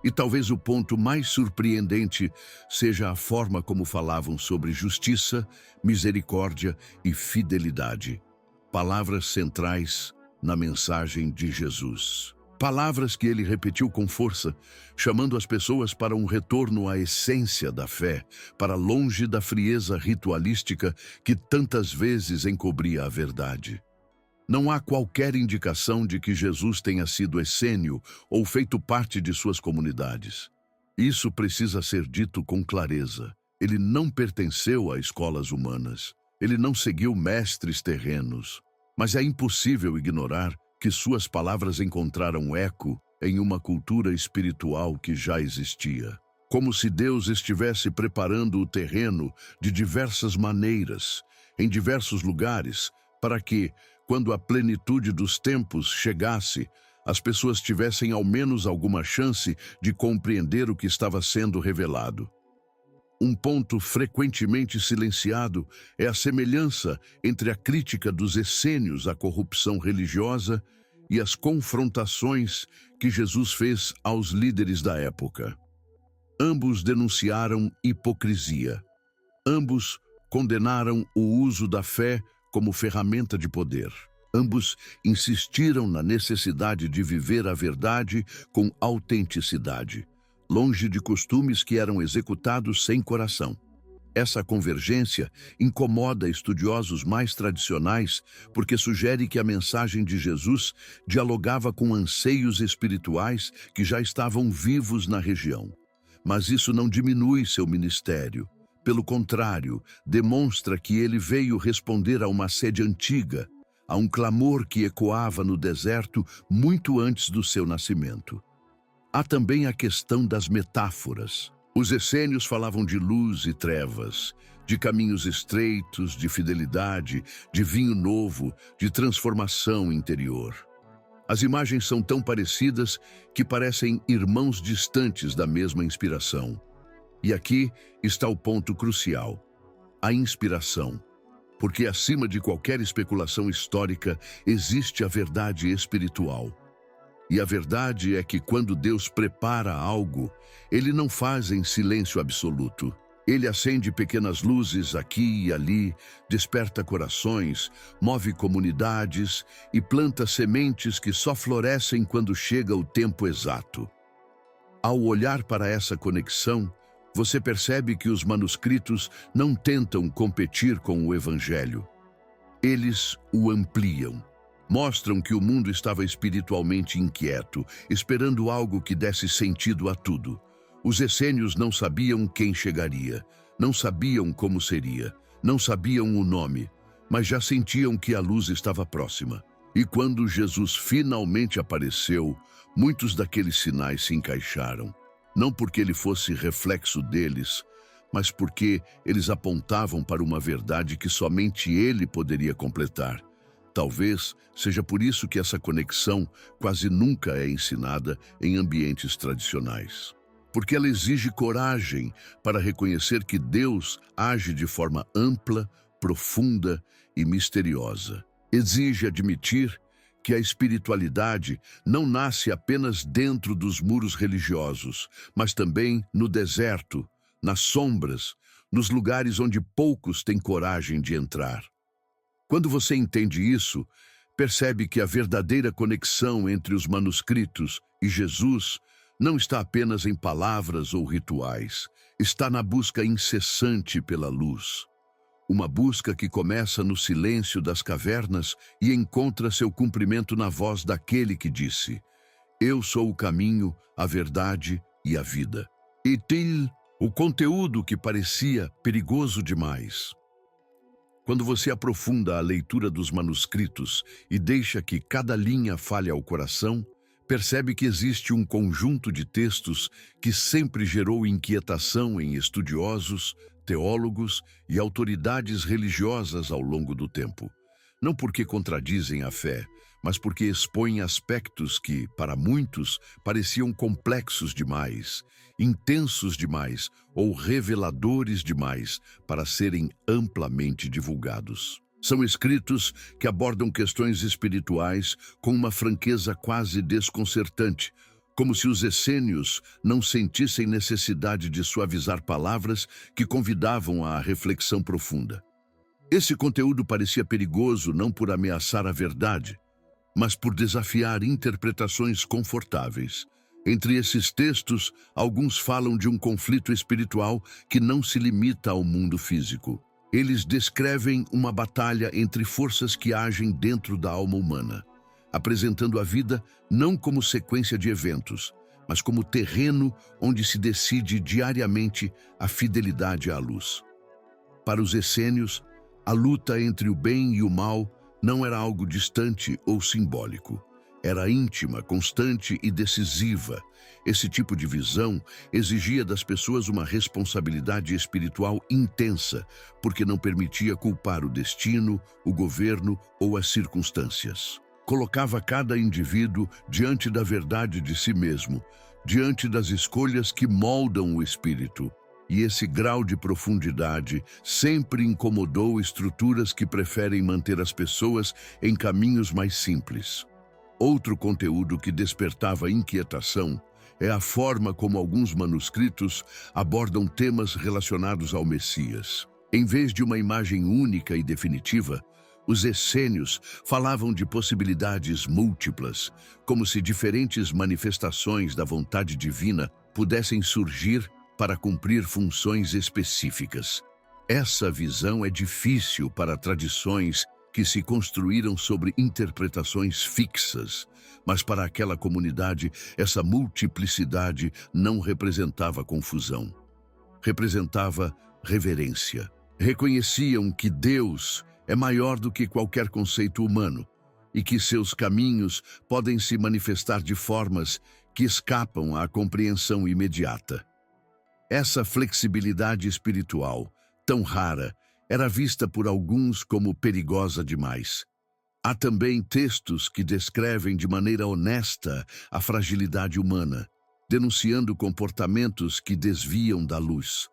E talvez o ponto mais surpreendente seja a forma como falavam sobre justiça, misericórdia e fidelidade. Palavras centrais na mensagem de Jesus. Palavras que ele repetiu com força, chamando as pessoas para um retorno à essência da fé, para longe da frieza ritualística que tantas vezes encobria a verdade. Não há qualquer indicação de que Jesus tenha sido essênio ou feito parte de suas comunidades. Isso precisa ser dito com clareza. Ele não pertenceu a escolas humanas. Ele não seguiu mestres terrenos. Mas é impossível ignorar que suas palavras encontraram eco em uma cultura espiritual que já existia. Como se Deus estivesse preparando o terreno de diversas maneiras, em diversos lugares, para que, quando a plenitude dos tempos chegasse, as pessoas tivessem ao menos alguma chance de compreender o que estava sendo revelado. Um ponto frequentemente silenciado é a semelhança entre a crítica dos essênios à corrupção religiosa e as confrontações que Jesus fez aos líderes da época. Ambos denunciaram hipocrisia. Ambos condenaram o uso da fé como ferramenta de poder. Ambos insistiram na necessidade de viver a verdade com autenticidade, longe de costumes que eram executados sem coração. Essa convergência incomoda estudiosos mais tradicionais porque sugere que a mensagem de Jesus dialogava com anseios espirituais que já estavam vivos na região. Mas isso não diminui seu ministério. Pelo contrário, demonstra que ele veio responder a uma sede antiga, a um clamor que ecoava no deserto muito antes do seu nascimento. Há também a questão das metáforas. Os essênios falavam de luz e trevas, de caminhos estreitos, de fidelidade, de vinho novo, de transformação interior. As imagens são tão parecidas que parecem irmãos distantes da mesma inspiração. E aqui está o ponto crucial: a inspiração. Porque acima de qualquer especulação histórica existe a verdade espiritual. E a verdade é que quando Deus prepara algo, Ele não faz em silêncio absoluto. Ele acende pequenas luzes aqui e ali, desperta corações, move comunidades e planta sementes que só florescem quando chega o tempo exato. Ao olhar para essa conexão, você percebe que os manuscritos não tentam competir com o Evangelho. Eles o ampliam. Mostram que o mundo estava espiritualmente inquieto, esperando algo que desse sentido a tudo. Os essênios não sabiam quem chegaria, não sabiam como seria, não sabiam o nome, mas já sentiam que a luz estava próxima. E quando Jesus finalmente apareceu, muitos daqueles sinais se encaixaram. Não porque ele fosse reflexo deles, mas porque eles apontavam para uma verdade que somente ele poderia completar. Talvez seja por isso que essa conexão quase nunca é ensinada em ambientes tradicionais. Porque ela exige coragem para reconhecer que Deus age de forma ampla, profunda e misteriosa. Exige admitir que a espiritualidade não nasce apenas dentro dos muros religiosos, mas também no deserto, nas sombras, nos lugares onde poucos têm coragem de entrar. Quando você entende isso, percebe que a verdadeira conexão entre os manuscritos e Jesus não está apenas em palavras ou rituais, está na busca incessante pela luz. Uma busca que começa no silêncio das cavernas e encontra seu cumprimento na voz daquele que disse: "Eu sou o caminho, a verdade e a vida." E tem o conteúdo que parecia perigoso demais. Quando você aprofunda a leitura dos manuscritos e deixa que cada linha fale ao coração, percebe que existe um conjunto de textos que sempre gerou inquietação em estudiosos, teólogos e autoridades religiosas ao longo do tempo. Não porque contradizem a fé, mas porque expõem aspectos que, para muitos, pareciam complexos demais, intensos demais ou reveladores demais para serem amplamente divulgados. São escritos que abordam questões espirituais com uma franqueza quase desconcertante, como se os essênios não sentissem necessidade de suavizar palavras que convidavam à reflexão profunda. Esse conteúdo parecia perigoso não por ameaçar a verdade, mas por desafiar interpretações confortáveis. Entre esses textos, alguns falam de um conflito espiritual que não se limita ao mundo físico. Eles descrevem uma batalha entre forças que agem dentro da alma humana, apresentando a vida não como sequência de eventos, mas como terreno onde se decide diariamente a fidelidade à luz. Para os essênios, a luta entre o bem e o mal não era algo distante ou simbólico. Era íntima, constante e decisiva. Esse tipo de visão exigia das pessoas uma responsabilidade espiritual intensa, porque não permitia culpar o destino, o governo ou as circunstâncias. colocava cada indivíduo diante da verdade de si mesmo, diante das escolhas que moldam o espírito. E esse grau de profundidade sempre incomodou estruturas que preferem manter as pessoas em caminhos mais simples. Outro conteúdo que despertava inquietação é a forma como alguns manuscritos abordam temas relacionados ao Messias. Em vez de uma imagem única e definitiva, os essênios falavam de possibilidades múltiplas, como se diferentes manifestações da vontade divina pudessem surgir para cumprir funções específicas. Essa visão é difícil para tradições que se construíram sobre interpretações fixas, mas para aquela comunidade, essa multiplicidade não representava confusão. Representava reverência. Reconheciam que Deus é maior do que qualquer conceito humano e que seus caminhos podem se manifestar de formas que escapam à compreensão imediata. Essa flexibilidade espiritual, tão rara, era vista por alguns como perigosa demais. Há também textos que descrevem de maneira honesta a fragilidade humana, denunciando comportamentos que desviam da luz.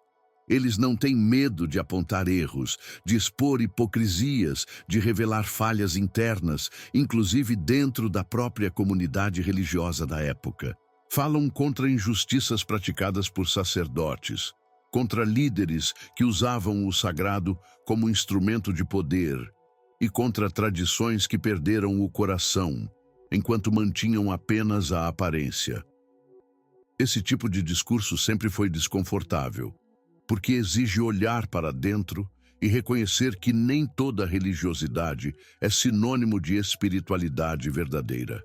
Eles não têm medo de apontar erros, de expor hipocrisias, de revelar falhas internas, inclusive dentro da própria comunidade religiosa da época. Falam contra injustiças praticadas por sacerdotes, contra líderes que usavam o sagrado como instrumento de poder e contra tradições que perderam o coração, enquanto mantinham apenas a aparência. Esse tipo de discurso sempre foi desconfortável, porque exige olhar para dentro e reconhecer que nem toda religiosidade é sinônimo de espiritualidade verdadeira.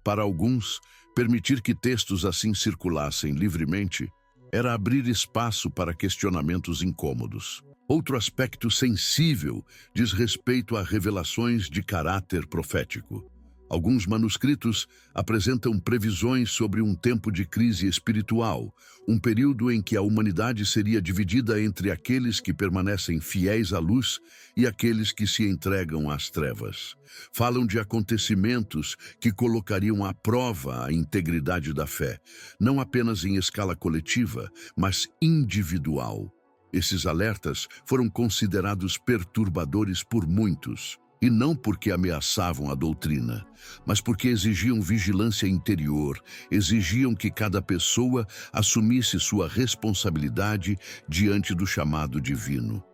Para alguns, permitir que textos assim circulassem livremente era abrir espaço para questionamentos incômodos. Outro aspecto sensível diz respeito a revelações de caráter profético. Alguns manuscritos apresentam previsões sobre um tempo de crise espiritual, um período em que a humanidade seria dividida entre aqueles que permanecem fiéis à luz e aqueles que se entregam às trevas. Falam de acontecimentos que colocariam à prova a integridade da fé, não apenas em escala coletiva, mas individual. Esses alertas foram considerados perturbadores por muitos. E não porque ameaçavam a doutrina, mas porque exigiam vigilância interior, exigiam que cada pessoa assumisse sua responsabilidade diante do chamado divino.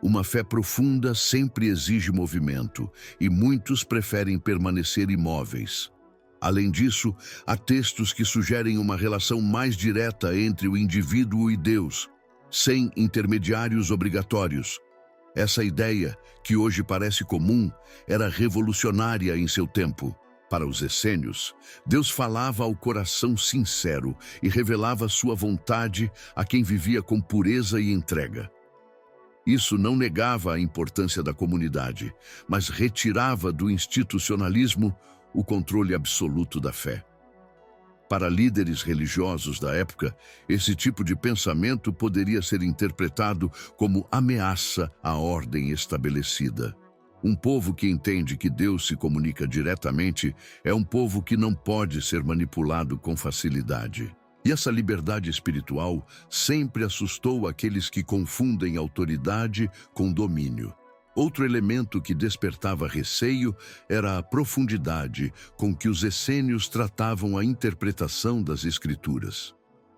Uma fé profunda sempre exige movimento, e muitos preferem permanecer imóveis. Além disso, há textos que sugerem uma relação mais direta entre o indivíduo e Deus, sem intermediários obrigatórios. Essa ideia, que hoje parece comum, era revolucionária em seu tempo. Para os essênios, Deus falava ao coração sincero e revelava sua vontade a quem vivia com pureza e entrega. Isso não negava a importância da comunidade, mas retirava do institucionalismo o controle absoluto da fé. Para líderes religiosos da época, esse tipo de pensamento poderia ser interpretado como ameaça à ordem estabelecida. Um povo que entende que Deus se comunica diretamente é um povo que não pode ser manipulado com facilidade. E essa liberdade espiritual sempre assustou aqueles que confundem autoridade com domínio. Outro elemento que despertava receio era a profundidade com que os essênios tratavam a interpretação das Escrituras.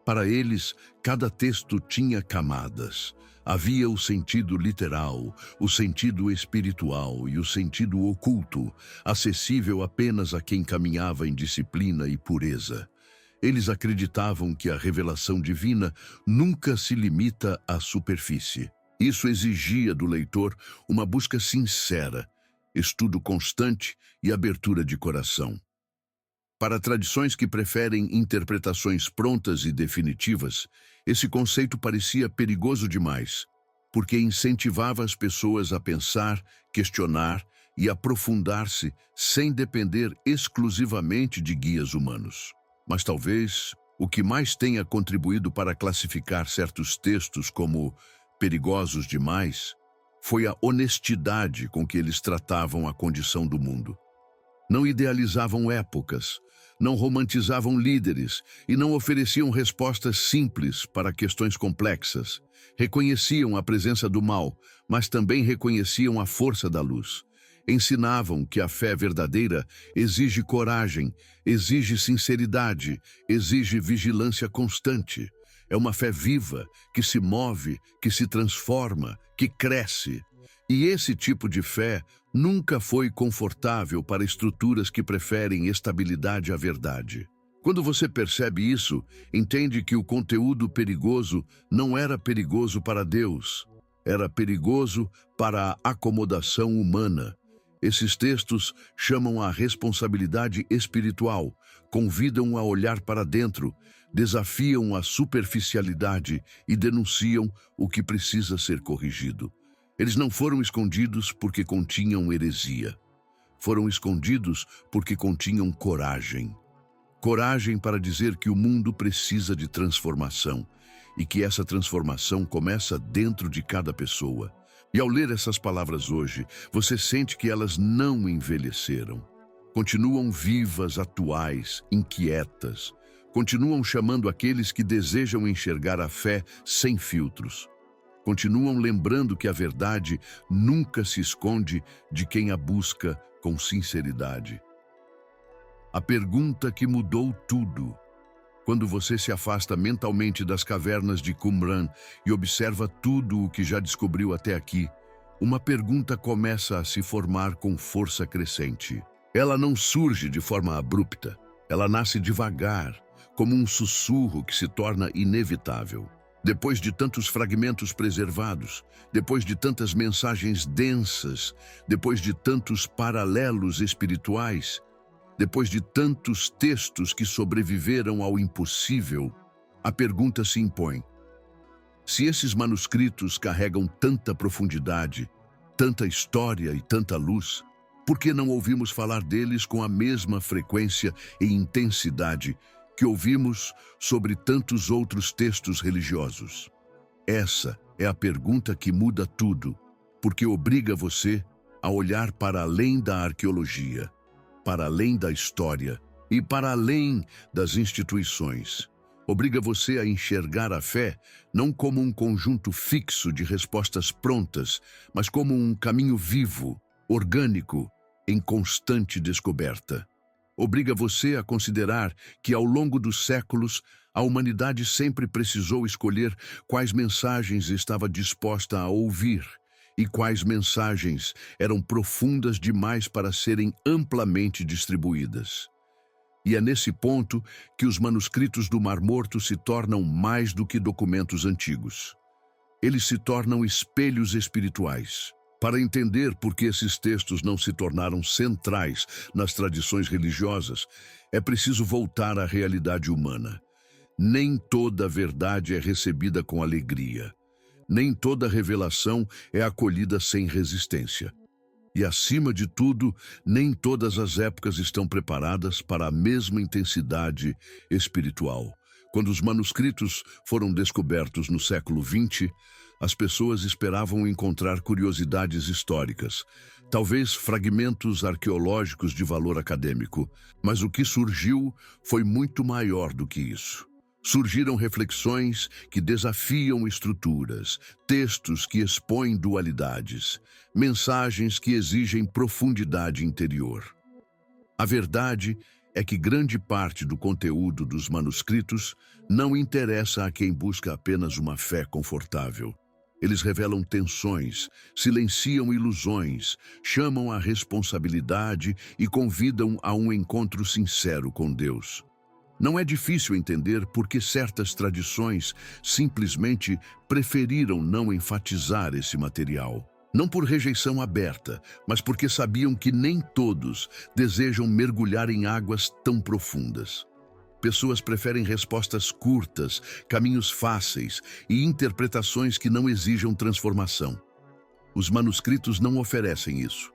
Para eles, cada texto tinha camadas. Havia o sentido literal, o sentido espiritual e o sentido oculto, acessível apenas a quem caminhava em disciplina e pureza. Eles acreditavam que a revelação divina nunca se limita à superfície. Isso exigia do leitor uma busca sincera, estudo constante e abertura de coração. Para tradições que preferem interpretações prontas e definitivas, esse conceito parecia perigoso demais, porque incentivava as pessoas a pensar, questionar e aprofundar-se sem depender exclusivamente de guias humanos. Mas talvez o que mais tenha contribuído para classificar certos textos como perigosos demais foi a honestidade com que eles tratavam a condição do mundo. Não idealizavam épocas, não romantizavam líderes e não ofereciam respostas simples para questões complexas. Reconheciam a presença do mal, mas também reconheciam a força da luz. Ensinavam que a fé verdadeira exige coragem, exige sinceridade, exige vigilância constante. É uma fé viva, que se move, que se transforma, que cresce. E esse tipo de fé nunca foi confortável para estruturas que preferem estabilidade à verdade. Quando você percebe isso, entende que o conteúdo perigoso não era perigoso para Deus, era perigoso para a acomodação humana. Esses textos chamam a responsabilidade espiritual, convidam a olhar para dentro, desafiam a superficialidade e denunciam o que precisa ser corrigido. Eles não foram escondidos porque continham heresia. Foram escondidos porque continham coragem. Coragem para dizer que o mundo precisa de transformação e que essa transformação começa dentro de cada pessoa. E ao ler essas palavras hoje, você sente que elas não envelheceram. Continuam vivas, atuais, inquietas. Continuam chamando aqueles que desejam enxergar a fé sem filtros. Continuam lembrando que a verdade nunca se esconde de quem a busca com sinceridade. A pergunta que mudou tudo. Quando você se afasta mentalmente das cavernas de Qumran e observa tudo o que já descobriu até aqui, uma pergunta começa a se formar com força crescente. Ela não surge de forma abrupta, ela nasce devagar, como um sussurro que se torna inevitável. Depois de tantos fragmentos preservados, depois de tantas mensagens densas, depois de tantos paralelos espirituais, depois de tantos textos que sobreviveram ao impossível, a pergunta se impõe. Se esses manuscritos carregam tanta profundidade, tanta história e tanta luz, por que não ouvimos falar deles com a mesma frequência e intensidade que ouvimos sobre tantos outros textos religiosos? Essa é a pergunta que muda tudo, porque obriga você a olhar para além da arqueologia, para além da história e para além das instituições. Obriga você a enxergar a fé não como um conjunto fixo de respostas prontas, mas como um caminho vivo, orgânico, em constante descoberta. Obriga você a considerar que, ao longo dos séculos, a humanidade sempre precisou escolher quais mensagens estava disposta a ouvir e quais mensagens eram profundas demais para serem amplamente distribuídas. E é nesse ponto que os manuscritos do Mar Morto se tornam mais do que documentos antigos. Eles se tornam espelhos espirituais. Para entender por que esses textos não se tornaram centrais nas tradições religiosas, é preciso voltar à realidade humana. Nem toda verdade é recebida com alegria. Nem toda revelação é acolhida sem resistência. E, acima de tudo, nem todas as épocas estão preparadas para a mesma intensidade espiritual. Quando os manuscritos foram descobertos no século XX, as pessoas esperavam encontrar curiosidades históricas, talvez fragmentos arqueológicos de valor acadêmico, mas o que surgiu foi muito maior do que isso. Surgiram reflexões que desafiam estruturas, textos que expõem dualidades, mensagens que exigem profundidade interior. A verdade é que grande parte do conteúdo dos manuscritos não interessa a quem busca apenas uma fé confortável. Eles revelam tensões, silenciam ilusões, chamam a responsabilidade e convidam a um encontro sincero com Deus. Não é difícil entender por que certas tradições simplesmente preferiram não enfatizar esse material. Não por rejeição aberta, mas porque sabiam que nem todos desejam mergulhar em águas tão profundas. Pessoas preferem respostas curtas, caminhos fáceis e interpretações que não exijam transformação. Os manuscritos não oferecem isso.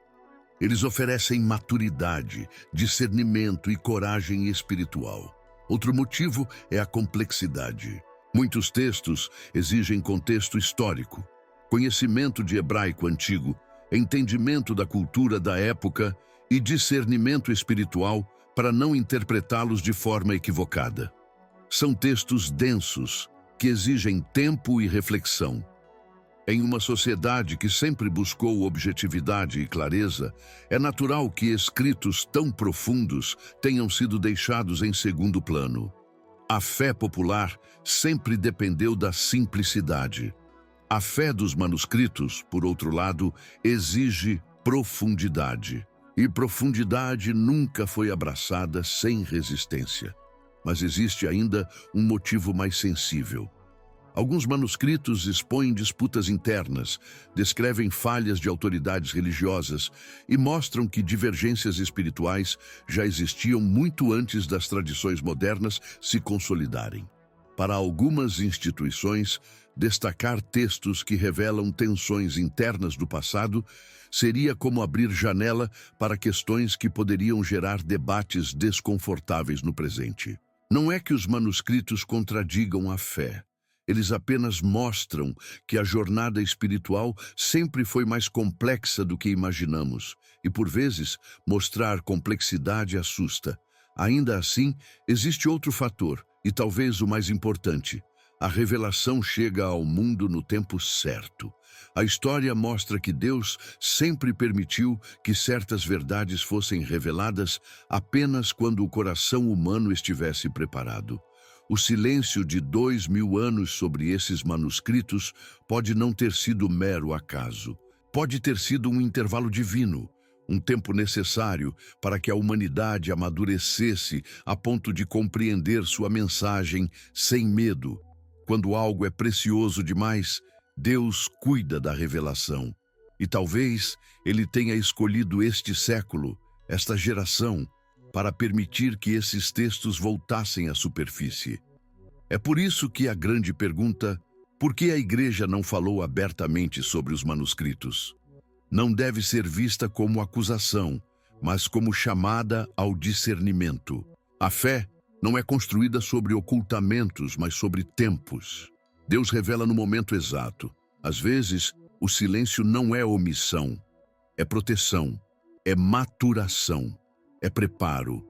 Eles oferecem maturidade, discernimento e coragem espiritual. Outro motivo é a complexidade. Muitos textos exigem contexto histórico, conhecimento de hebraico antigo, entendimento da cultura da época e discernimento espiritual para não interpretá-los de forma equivocada. São textos densos, que exigem tempo e reflexão. Em uma sociedade que sempre buscou objetividade e clareza, é natural que escritos tão profundos tenham sido deixados em segundo plano. A fé popular sempre dependeu da simplicidade. A fé dos manuscritos, por outro lado, exige profundidade. E profundidade nunca foi abraçada sem resistência. Mas existe ainda um motivo mais sensível. Alguns manuscritos expõem disputas internas, descrevem falhas de autoridades religiosas e mostram que divergências espirituais já existiam muito antes das tradições modernas se consolidarem. Para algumas instituições, destacar textos que revelam tensões internas do passado seria como abrir janela para questões que poderiam gerar debates desconfortáveis no presente. Não é que os manuscritos contradigam a fé. Eles apenas mostram que a jornada espiritual sempre foi mais complexa do que imaginamos, e por vezes mostrar complexidade assusta. Ainda assim, existe outro fator, e talvez o mais importante. A revelação chega ao mundo no tempo certo. A história mostra que Deus sempre permitiu que certas verdades fossem reveladas apenas quando o coração humano estivesse preparado. O silêncio de 2000 anos sobre esses manuscritos pode não ter sido mero acaso. Pode ter sido um intervalo divino, um tempo necessário para que a humanidade amadurecesse a ponto de compreender sua mensagem sem medo. Quando algo é precioso demais, Deus cuida da revelação. E talvez Ele tenha escolhido este século, esta geração, para permitir que esses textos voltassem à superfície. É por isso que a grande pergunta, por que a Igreja não falou abertamente sobre os manuscritos? Não deve ser vista como acusação, mas como chamada ao discernimento. A fé não é construída sobre ocultamentos, mas sobre tempos. Deus revela no momento exato. Às vezes, o silêncio não é omissão, é proteção, é maturação. É preparo.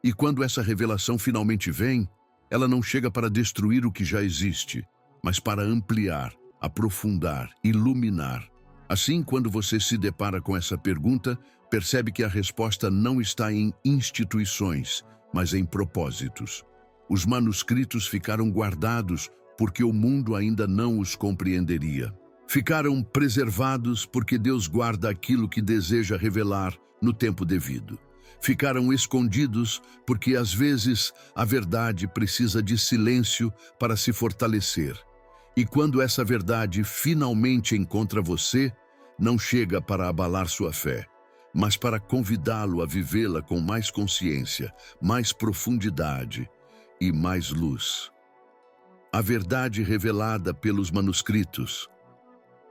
E quando essa revelação finalmente vem, ela não chega para destruir o que já existe, mas para ampliar, aprofundar, iluminar. Assim, quando você se depara com essa pergunta, percebe que a resposta não está em instituições, mas em propósitos. Os manuscritos ficaram guardados porque o mundo ainda não os compreenderia. Ficaram preservados porque Deus guarda aquilo que deseja revelar no tempo devido. Ficaram escondidos porque, às vezes, a verdade precisa de silêncio para se fortalecer. E quando essa verdade finalmente encontra você, não chega para abalar sua fé, mas para convidá-lo a vivê-la com mais consciência, mais profundidade e mais luz. A verdade revelada pelos manuscritos.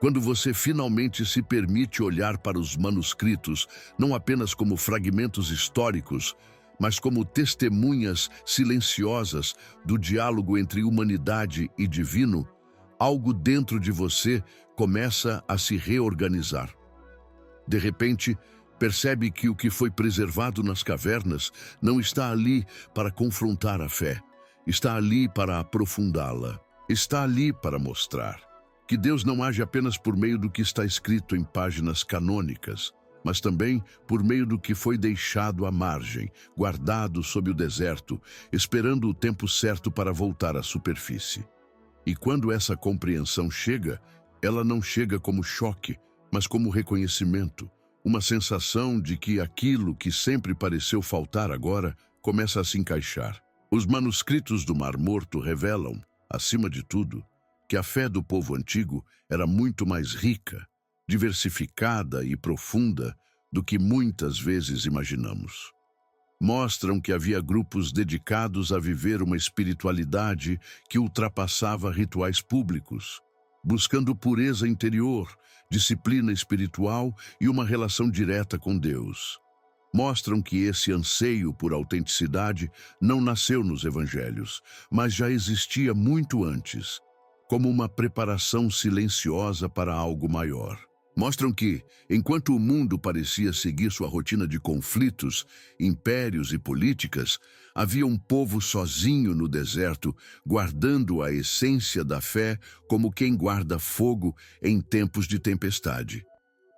Quando você finalmente se permite olhar para os manuscritos, não apenas como fragmentos históricos, mas como testemunhas silenciosas do diálogo entre humanidade e divino, algo dentro de você começa a se reorganizar. De repente, percebe que o que foi preservado nas cavernas não está ali para confrontar a fé, está ali para aprofundá-la, está ali para mostrar que Deus não age apenas por meio do que está escrito em páginas canônicas, mas também por meio do que foi deixado à margem, guardado sob o deserto, esperando o tempo certo para voltar à superfície. E quando essa compreensão chega, ela não chega como choque, mas como reconhecimento, uma sensação de que aquilo que sempre pareceu faltar agora começa a se encaixar. Os manuscritos do Mar Morto revelam, acima de tudo, que a fé do povo antigo era muito mais rica, diversificada e profunda do que muitas vezes imaginamos. Mostram que havia grupos dedicados a viver uma espiritualidade que ultrapassava rituais públicos, buscando pureza interior, disciplina espiritual e uma relação direta com Deus. Mostram que esse anseio por autenticidade não nasceu nos evangelhos, mas já existia muito antes, como uma preparação silenciosa para algo maior. Mostram que, enquanto o mundo parecia seguir sua rotina de conflitos, impérios e políticas, havia um povo sozinho no deserto, guardando a essência da fé como quem guarda fogo em tempos de tempestade.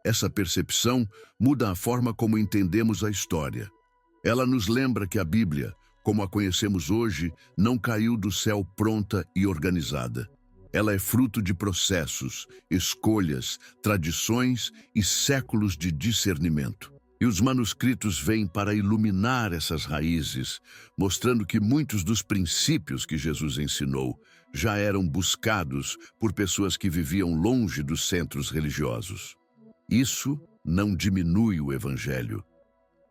Essa percepção muda a forma como entendemos a história. Ela nos lembra que a Bíblia, como a conhecemos hoje, não caiu do céu pronta e organizada. Ela é fruto de processos, escolhas, tradições e séculos de discernimento. E os manuscritos vêm para iluminar essas raízes, mostrando que muitos dos princípios que Jesus ensinou já eram buscados por pessoas que viviam longe dos centros religiosos. Isso não diminui o Evangelho.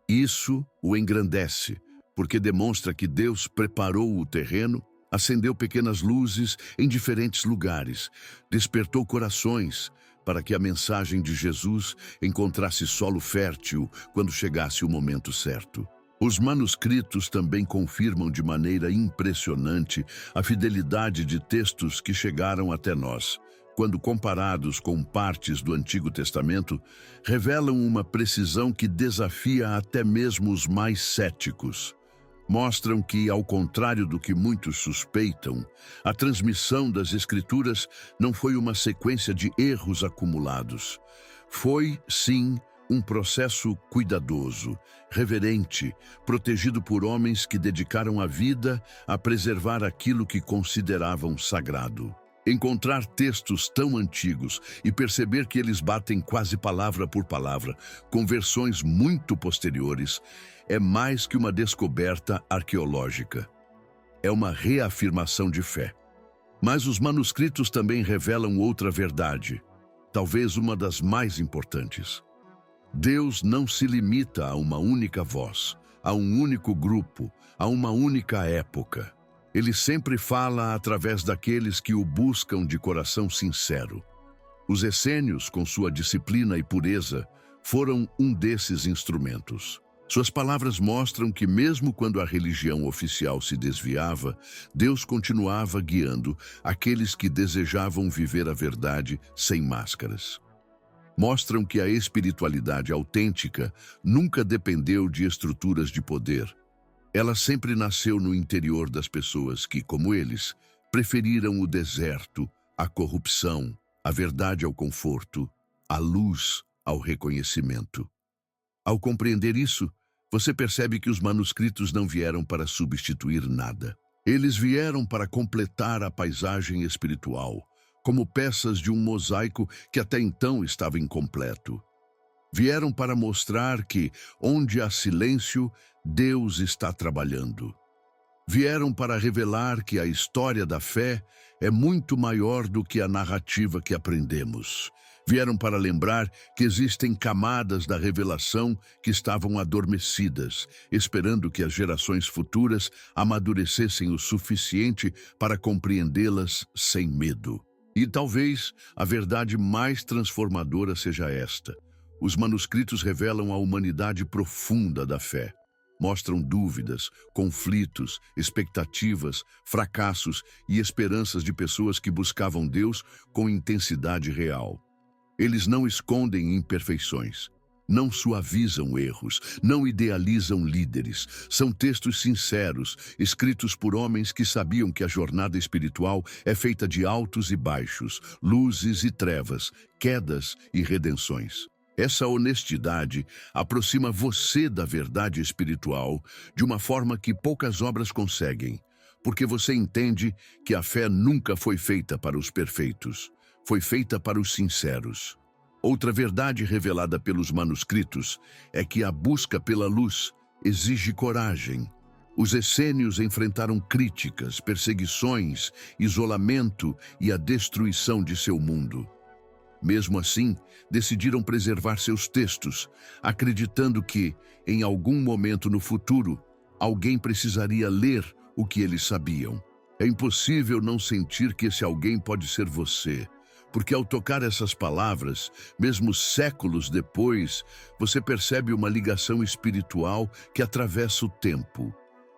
Isso o engrandece, porque demonstra que Deus preparou o terreno, acendeu pequenas luzes em diferentes lugares, despertou corações para que a mensagem de Jesus encontrasse solo fértil quando chegasse o momento certo. Os manuscritos também confirmam de maneira impressionante a fidelidade de textos que chegaram até nós. Quando comparados com partes do Antigo Testamento, revelam uma precisão que desafia até mesmo os mais céticos. Mostram que, ao contrário do que muitos suspeitam, a transmissão das Escrituras não foi uma sequência de erros acumulados. Foi, sim, um processo cuidadoso, reverente, protegido por homens que dedicaram a vida a preservar aquilo que consideravam sagrado. Encontrar textos tão antigos e perceber que eles batem quase palavra por palavra, com versões muito posteriores, é mais que uma descoberta arqueológica. É uma reafirmação de fé. Mas os manuscritos também revelam outra verdade, talvez uma das mais importantes. Deus não se limita a uma única voz, a um único grupo, a uma única época. Ele sempre fala através daqueles que o buscam de coração sincero. Os essênios, com sua disciplina e pureza, foram um desses instrumentos. Suas palavras mostram que mesmo quando a religião oficial se desviava, Deus continuava guiando aqueles que desejavam viver a verdade sem máscaras. Mostram que a espiritualidade autêntica nunca dependeu de estruturas de poder. Ela sempre nasceu no interior das pessoas que, como eles, preferiram o deserto, a corrupção, a verdade ao conforto, a luz ao reconhecimento. Ao compreender isso, você percebe que os manuscritos não vieram para substituir nada. Eles vieram para completar a paisagem espiritual, como peças de um mosaico que até então estava incompleto. Vieram para mostrar que, onde há silêncio, Deus está trabalhando. Vieram para revelar que a história da fé é muito maior do que a narrativa que aprendemos. Vieram para lembrar que existem camadas da revelação que estavam adormecidas, esperando que as gerações futuras amadurecessem o suficiente para compreendê-las sem medo. E talvez a verdade mais transformadora seja esta. Os manuscritos revelam a humanidade profunda da fé. Mostram dúvidas, conflitos, expectativas, fracassos e esperanças de pessoas que buscavam Deus com intensidade real. Eles não escondem imperfeições, não suavizam erros, não idealizam líderes. São textos sinceros, escritos por homens que sabiam que a jornada espiritual é feita de altos e baixos, luzes e trevas, quedas e redenções. Essa honestidade aproxima você da verdade espiritual de uma forma que poucas obras conseguem, porque você entende que a fé nunca foi feita para os perfeitos, foi feita para os sinceros. Outra verdade revelada pelos manuscritos é que a busca pela luz exige coragem. Os essênios enfrentaram críticas, perseguições, isolamento e a destruição de seu mundo. Mesmo assim, decidiram preservar seus textos, acreditando que, em algum momento no futuro, alguém precisaria ler o que eles sabiam. É impossível não sentir que esse alguém pode ser você, porque ao tocar essas palavras, mesmo séculos depois, você percebe uma ligação espiritual que atravessa o tempo.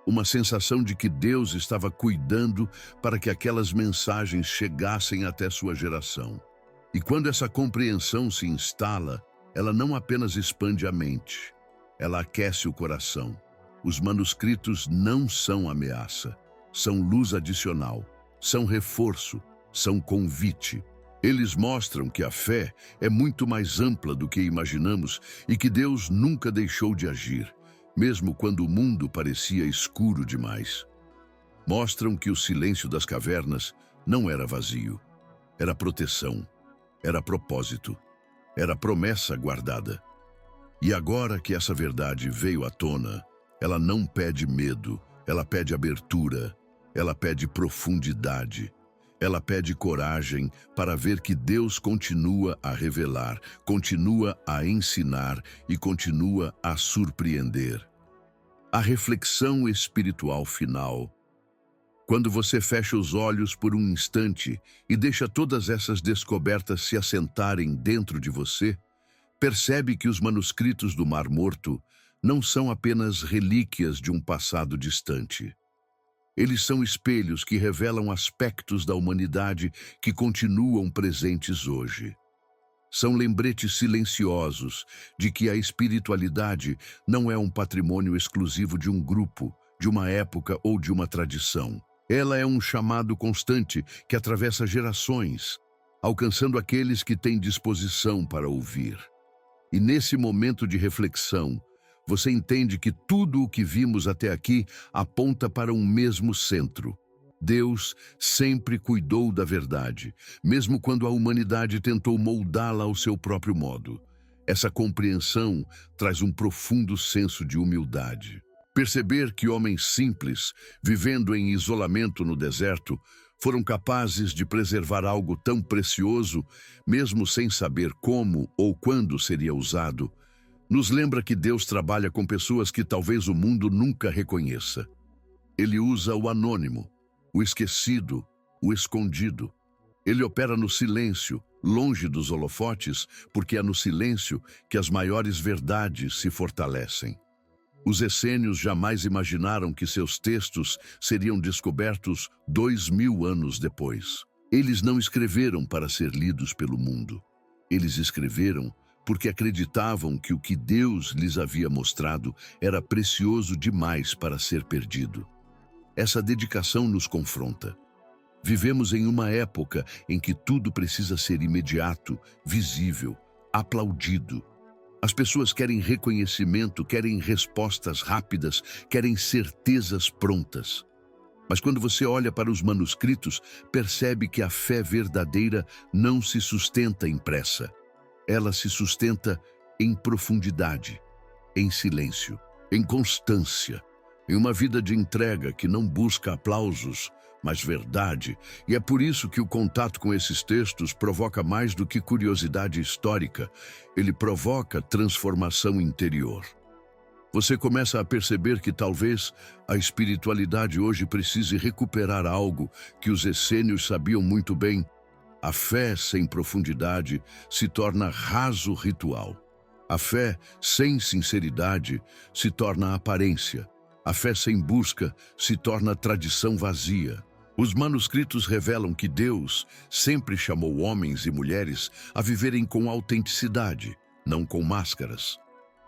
Uma sensação de que Deus estava cuidando para que aquelas mensagens chegassem até sua geração. E quando essa compreensão se instala, ela não apenas expande a mente, ela aquece o coração. Os manuscritos não são ameaça, são luz adicional, são reforço, são convite. Eles mostram que a fé é muito mais ampla do que imaginamos e que Deus nunca deixou de agir, mesmo quando o mundo parecia escuro demais. Mostram que o silêncio das cavernas não era vazio, era proteção, era propósito, era promessa guardada. E agora que essa verdade veio à tona, ela não pede medo, ela pede abertura, ela pede profundidade, ela pede coragem para ver que Deus continua a revelar, continua a ensinar e continua a surpreender. A reflexão espiritual final. Quando você fecha os olhos por um instante e deixa todas essas descobertas se assentarem dentro de você, percebe que os manuscritos do Mar Morto não são apenas relíquias de um passado distante. Eles são espelhos que revelam aspectos da humanidade que continuam presentes hoje. São lembretes silenciosos de que a espiritualidade não é um patrimônio exclusivo de um grupo, de uma época ou de uma tradição. Ela é um chamado constante que atravessa gerações, alcançando aqueles que têm disposição para ouvir. E nesse momento de reflexão, você entende que tudo o que vimos até aqui aponta para um mesmo centro. Deus sempre cuidou da verdade, mesmo quando a humanidade tentou moldá-la ao seu próprio modo. Essa compreensão traz um profundo senso de humildade. Perceber que homens simples, vivendo em isolamento no deserto, foram capazes de preservar algo tão precioso, mesmo sem saber como ou quando seria usado, nos lembra que Deus trabalha com pessoas que talvez o mundo nunca reconheça. Ele usa o anônimo, o esquecido, o escondido. Ele opera no silêncio, longe dos holofotes, porque é no silêncio que as maiores verdades se fortalecem. Os essênios jamais imaginaram que seus textos seriam descobertos 2000 anos depois. Eles não escreveram para ser lidos pelo mundo. Eles escreveram porque acreditavam que o que Deus lhes havia mostrado era precioso demais para ser perdido. Essa dedicação nos confronta. Vivemos em uma época em que tudo precisa ser imediato, visível, aplaudido. As pessoas querem reconhecimento, querem respostas rápidas, querem certezas prontas. Mas quando você olha para os manuscritos, percebe que a fé verdadeira não se sustenta em pressa. Ela se sustenta em profundidade, em silêncio, em constância, em uma vida de entrega que não busca aplausos, mas verdade. E é por isso que o contato com esses textos provoca mais do que curiosidade histórica, ele provoca transformação interior. Você começa a perceber que talvez a espiritualidade hoje precise recuperar algo que os essênios sabiam muito bem. A fé sem profundidade se torna raso ritual. A fé sem sinceridade se torna aparência. A fé sem busca se torna tradição vazia. Os manuscritos revelam que Deus sempre chamou homens e mulheres a viverem com autenticidade, não com máscaras.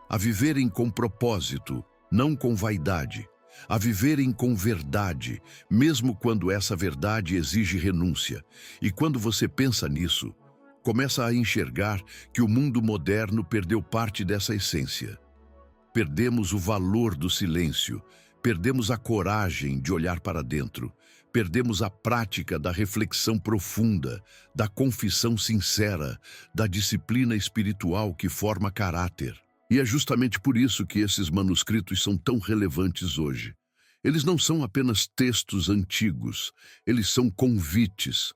A viverem com propósito, não com vaidade. A viverem com verdade, mesmo quando essa verdade exige renúncia. E quando você pensa nisso, começa a enxergar que o mundo moderno perdeu parte dessa essência. Perdemos o valor do silêncio, perdemos a coragem de olhar para dentro, perdemos a prática da reflexão profunda, da confissão sincera, da disciplina espiritual que forma caráter. E é justamente por isso que esses manuscritos são tão relevantes hoje. Eles não são apenas textos antigos, eles são convites.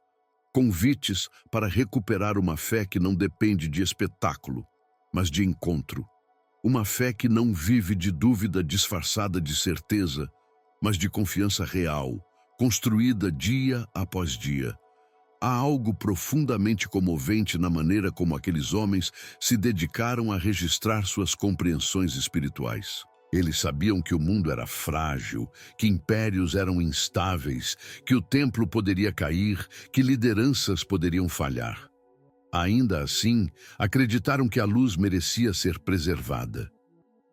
Convites para recuperar uma fé que não depende de espetáculo, mas de encontro. Uma fé que não vive de dúvida disfarçada de certeza, mas de confiança real, construída dia após dia. Há algo profundamente comovente na maneira como aqueles homens se dedicaram a registrar suas compreensões espirituais. Eles sabiam que o mundo era frágil, que impérios eram instáveis, que o templo poderia cair, que lideranças poderiam falhar. Ainda assim, acreditaram que a luz merecia ser preservada.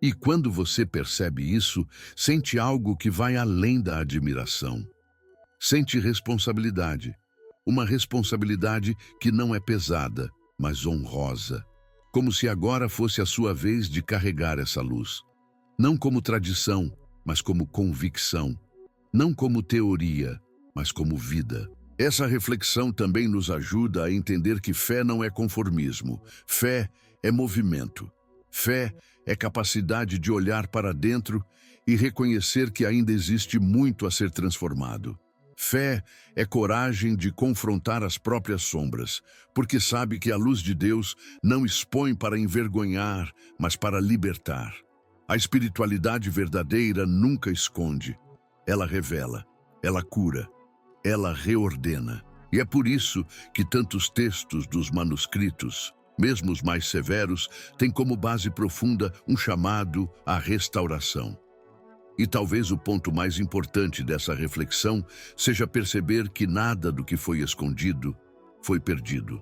E quando você percebe isso, sente algo que vai além da admiração. Sente responsabilidade. Uma responsabilidade que não é pesada, mas honrosa. Como se agora fosse a sua vez de carregar essa luz. Não como tradição, mas como convicção. Não como teoria, mas como vida. Essa reflexão também nos ajuda a entender que fé não é conformismo. Fé é movimento. Fé é capacidade de olhar para dentro e reconhecer que ainda existe muito a ser transformado. Fé é coragem de confrontar as próprias sombras, porque sabe que a luz de Deus não expõe para envergonhar, mas para libertar. A espiritualidade verdadeira nunca esconde. Ela revela, ela cura, ela reordena. E é por isso que tantos textos dos manuscritos, mesmo os mais severos, têm como base profunda um chamado à restauração. E talvez o ponto mais importante dessa reflexão seja perceber que nada do que foi escondido foi perdido.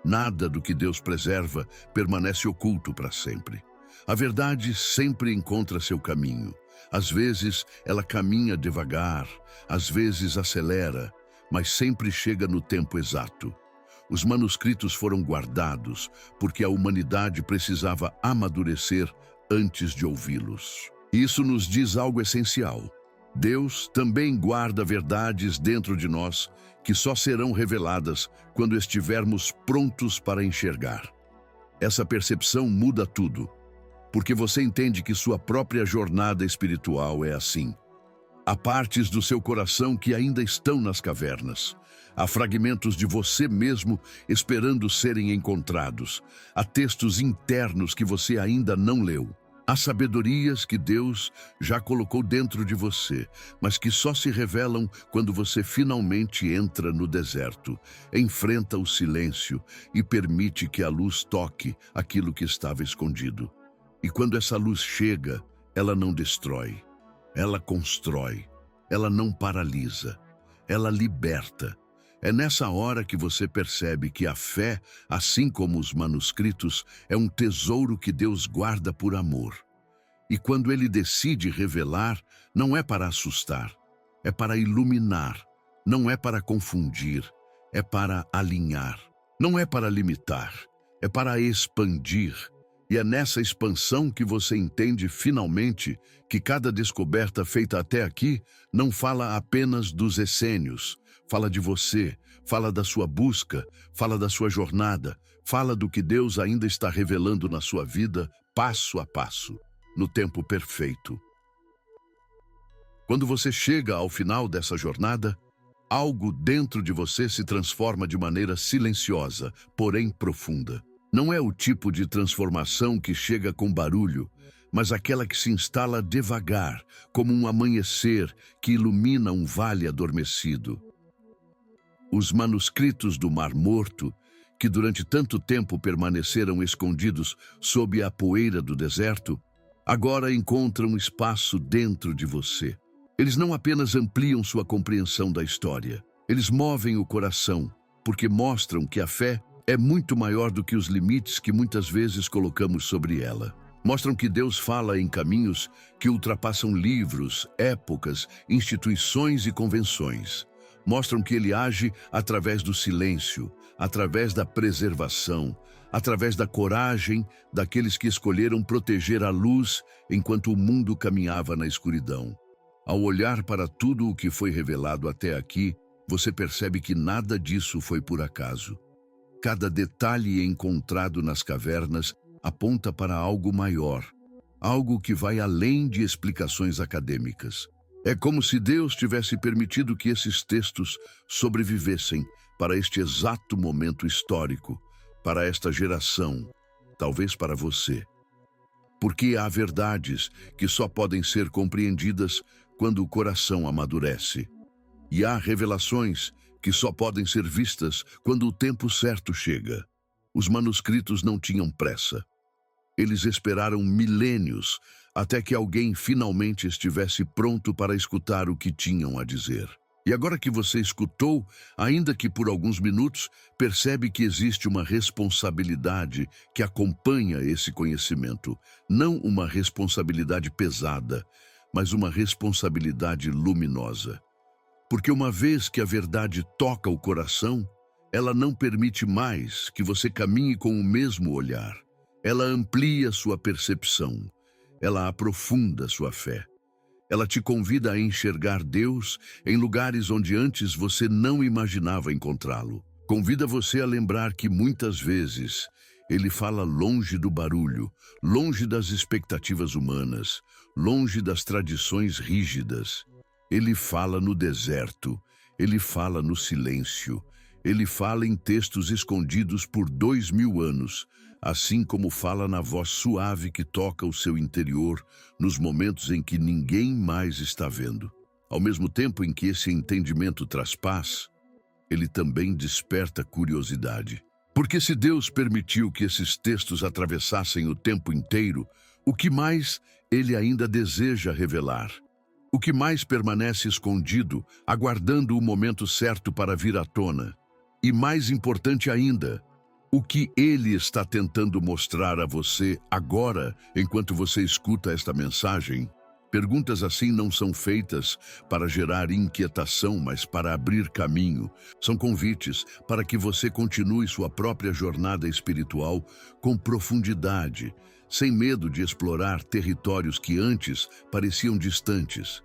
Nada do que Deus preserva permanece oculto para sempre. A verdade sempre encontra seu caminho. Às vezes ela caminha devagar, às vezes acelera, mas sempre chega no tempo exato. Os manuscritos foram guardados porque a humanidade precisava amadurecer antes de ouvi-los. Isso nos diz algo essencial. Deus também guarda verdades dentro de nós que só serão reveladas quando estivermos prontos para enxergar. Essa percepção muda tudo, porque você entende que sua própria jornada espiritual é assim. Há partes do seu coração que ainda estão nas cavernas. Há fragmentos de você mesmo esperando serem encontrados. Há textos internos que você ainda não leu. Há sabedorias que Deus já colocou dentro de você, mas que só se revelam quando você finalmente entra no deserto, enfrenta o silêncio e permite que a luz toque aquilo que estava escondido. E quando essa luz chega, ela não destrói, ela constrói, ela não paralisa, ela liberta. É nessa hora que você percebe que a fé, assim como os manuscritos, é um tesouro que Deus guarda por amor. E quando Ele decide revelar, não é para assustar, é para iluminar, não é para confundir, é para alinhar, não é para limitar, é para expandir. E é nessa expansão que você entende finalmente que cada descoberta feita até aqui não fala apenas dos essênios, fala de você, fala da sua busca, fala da sua jornada, fala do que Deus ainda está revelando na sua vida, passo a passo, no tempo perfeito. Quando você chega ao final dessa jornada, algo dentro de você se transforma de maneira silenciosa, porém profunda. Não é o tipo de transformação que chega com barulho, mas aquela que se instala devagar, como um amanhecer que ilumina um vale adormecido. Os manuscritos do Mar Morto, que durante tanto tempo permaneceram escondidos sob a poeira do deserto, agora encontram espaço dentro de você. Eles não apenas ampliam sua compreensão da história, eles movem o coração, porque mostram que a fé é muito maior do que os limites que muitas vezes colocamos sobre ela. Mostram que Deus fala em caminhos que ultrapassam livros, épocas, instituições e convenções. Mostram que Ele age através do silêncio, através da preservação, através da coragem daqueles que escolheram proteger a luz enquanto o mundo caminhava na escuridão. Ao olhar para tudo o que foi revelado até aqui, você percebe que nada disso foi por acaso. Cada detalhe encontrado nas cavernas aponta para algo maior, algo que vai além de explicações acadêmicas. É como se Deus tivesse permitido que esses textos sobrevivessem para este exato momento histórico, para esta geração, talvez para você. Porque há verdades que só podem ser compreendidas quando o coração amadurece. E há revelações que só podem ser vistas quando o tempo certo chega. Os manuscritos não tinham pressa. Eles esperaram milênios até que alguém finalmente estivesse pronto para escutar o que tinham a dizer. E agora que você escutou, ainda que por alguns minutos, percebe que existe uma responsabilidade que acompanha esse conhecimento. Não uma responsabilidade pesada, mas uma responsabilidade luminosa. Porque uma vez que a verdade toca o coração, ela não permite mais que você caminhe com o mesmo olhar. Ela amplia sua percepção. Ela aprofunda sua fé. Ela te convida a enxergar Deus em lugares onde antes você não imaginava encontrá-lo. Convida você a lembrar que muitas vezes Ele fala longe do barulho, longe das expectativas humanas, longe das tradições rígidas. Ele fala no deserto, Ele fala no silêncio, Ele fala em textos escondidos por 2000 anos, assim como fala na voz suave que toca o seu interior nos momentos em que ninguém mais está vendo. Ao mesmo tempo em que esse entendimento traz paz, ele também desperta curiosidade. Porque se Deus permitiu que esses textos atravessassem o tempo inteiro, o que mais ele ainda deseja revelar? O que mais permanece escondido, aguardando o momento certo para vir à tona? E mais importante ainda, o que ele está tentando mostrar a você agora, enquanto você escuta esta mensagem? Perguntas assim não são feitas para gerar inquietação, mas para abrir caminho. São convites para que você continue sua própria jornada espiritual com profundidade, sem medo de explorar territórios que antes pareciam distantes.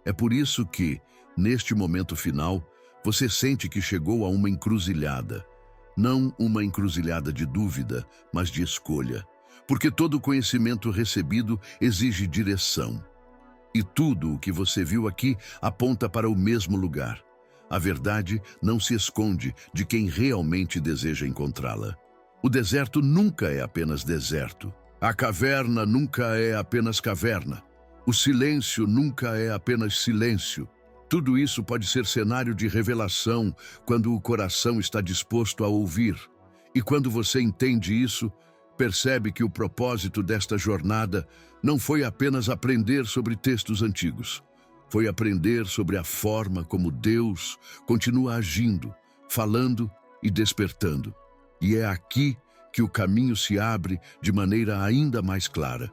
É por isso que, neste momento final, você sente que chegou a uma encruzilhada. Não uma encruzilhada de dúvida, mas de escolha. Porque todo conhecimento recebido exige direção. E tudo o que você viu aqui aponta para o mesmo lugar. A verdade não se esconde de quem realmente deseja encontrá-la. O deserto nunca é apenas deserto. A caverna nunca é apenas caverna. O silêncio nunca é apenas silêncio. Tudo isso pode ser cenário de revelação quando o coração está disposto a ouvir. E quando você entende isso, percebe que o propósito desta jornada não foi apenas aprender sobre textos antigos. Foi aprender sobre a forma como Deus continua agindo, falando e despertando. E é aqui que o caminho se abre de maneira ainda mais clara.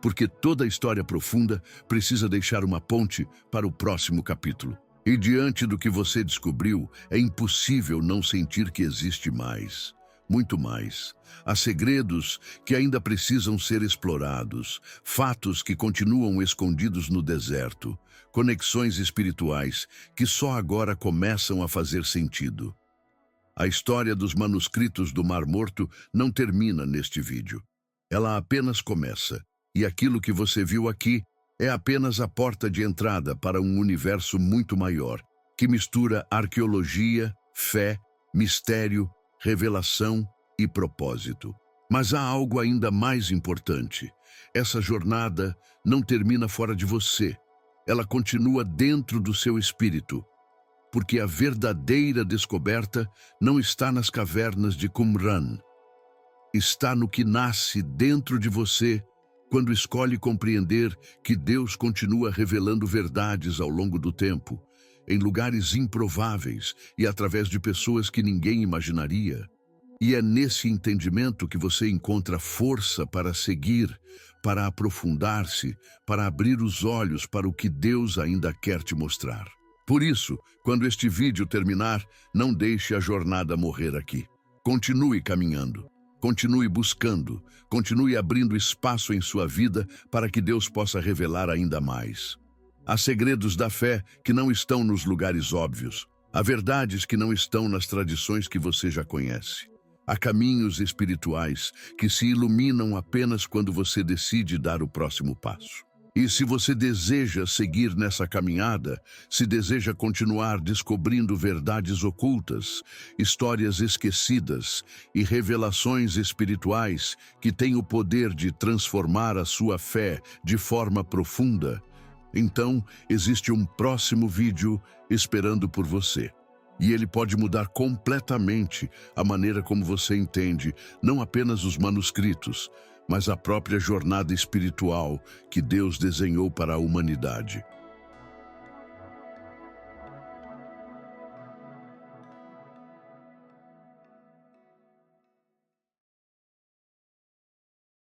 Porque toda história profunda precisa deixar uma ponte para o próximo capítulo. E diante do que você descobriu, é impossível não sentir que existe mais, muito mais. Há segredos que ainda precisam ser explorados, fatos que continuam escondidos no deserto, conexões espirituais que só agora começam a fazer sentido. A história dos manuscritos do Mar Morto não termina neste vídeo. Ela apenas começa. E aquilo que você viu aqui é apenas a porta de entrada para um universo muito maior, que mistura arqueologia, fé, mistério, revelação e propósito. Mas há algo ainda mais importante. Essa jornada não termina fora de você. Ela continua dentro do seu espírito. Porque a verdadeira descoberta não está nas cavernas de Qumran. Está no que nasce dentro de você quando escolhe compreender que Deus continua revelando verdades ao longo do tempo, em lugares improváveis e através de pessoas que ninguém imaginaria. E é nesse entendimento que você encontra força para seguir, para aprofundar-se, para abrir os olhos para o que Deus ainda quer te mostrar. Por isso, quando este vídeo terminar, não deixe a jornada morrer aqui. Continue caminhando. Continue buscando, continue abrindo espaço em sua vida para que Deus possa revelar ainda mais. Há segredos da fé que não estão nos lugares óbvios. Há verdades que não estão nas tradições que você já conhece. Há caminhos espirituais que se iluminam apenas quando você decide dar o próximo passo. E se você deseja seguir nessa caminhada, se deseja continuar descobrindo verdades ocultas, histórias esquecidas e revelações espirituais que têm o poder de transformar a sua fé de forma profunda, então existe um próximo vídeo esperando por você. E ele pode mudar completamente a maneira como você entende, não apenas os manuscritos, mas a própria jornada espiritual que Deus desenhou para a humanidade.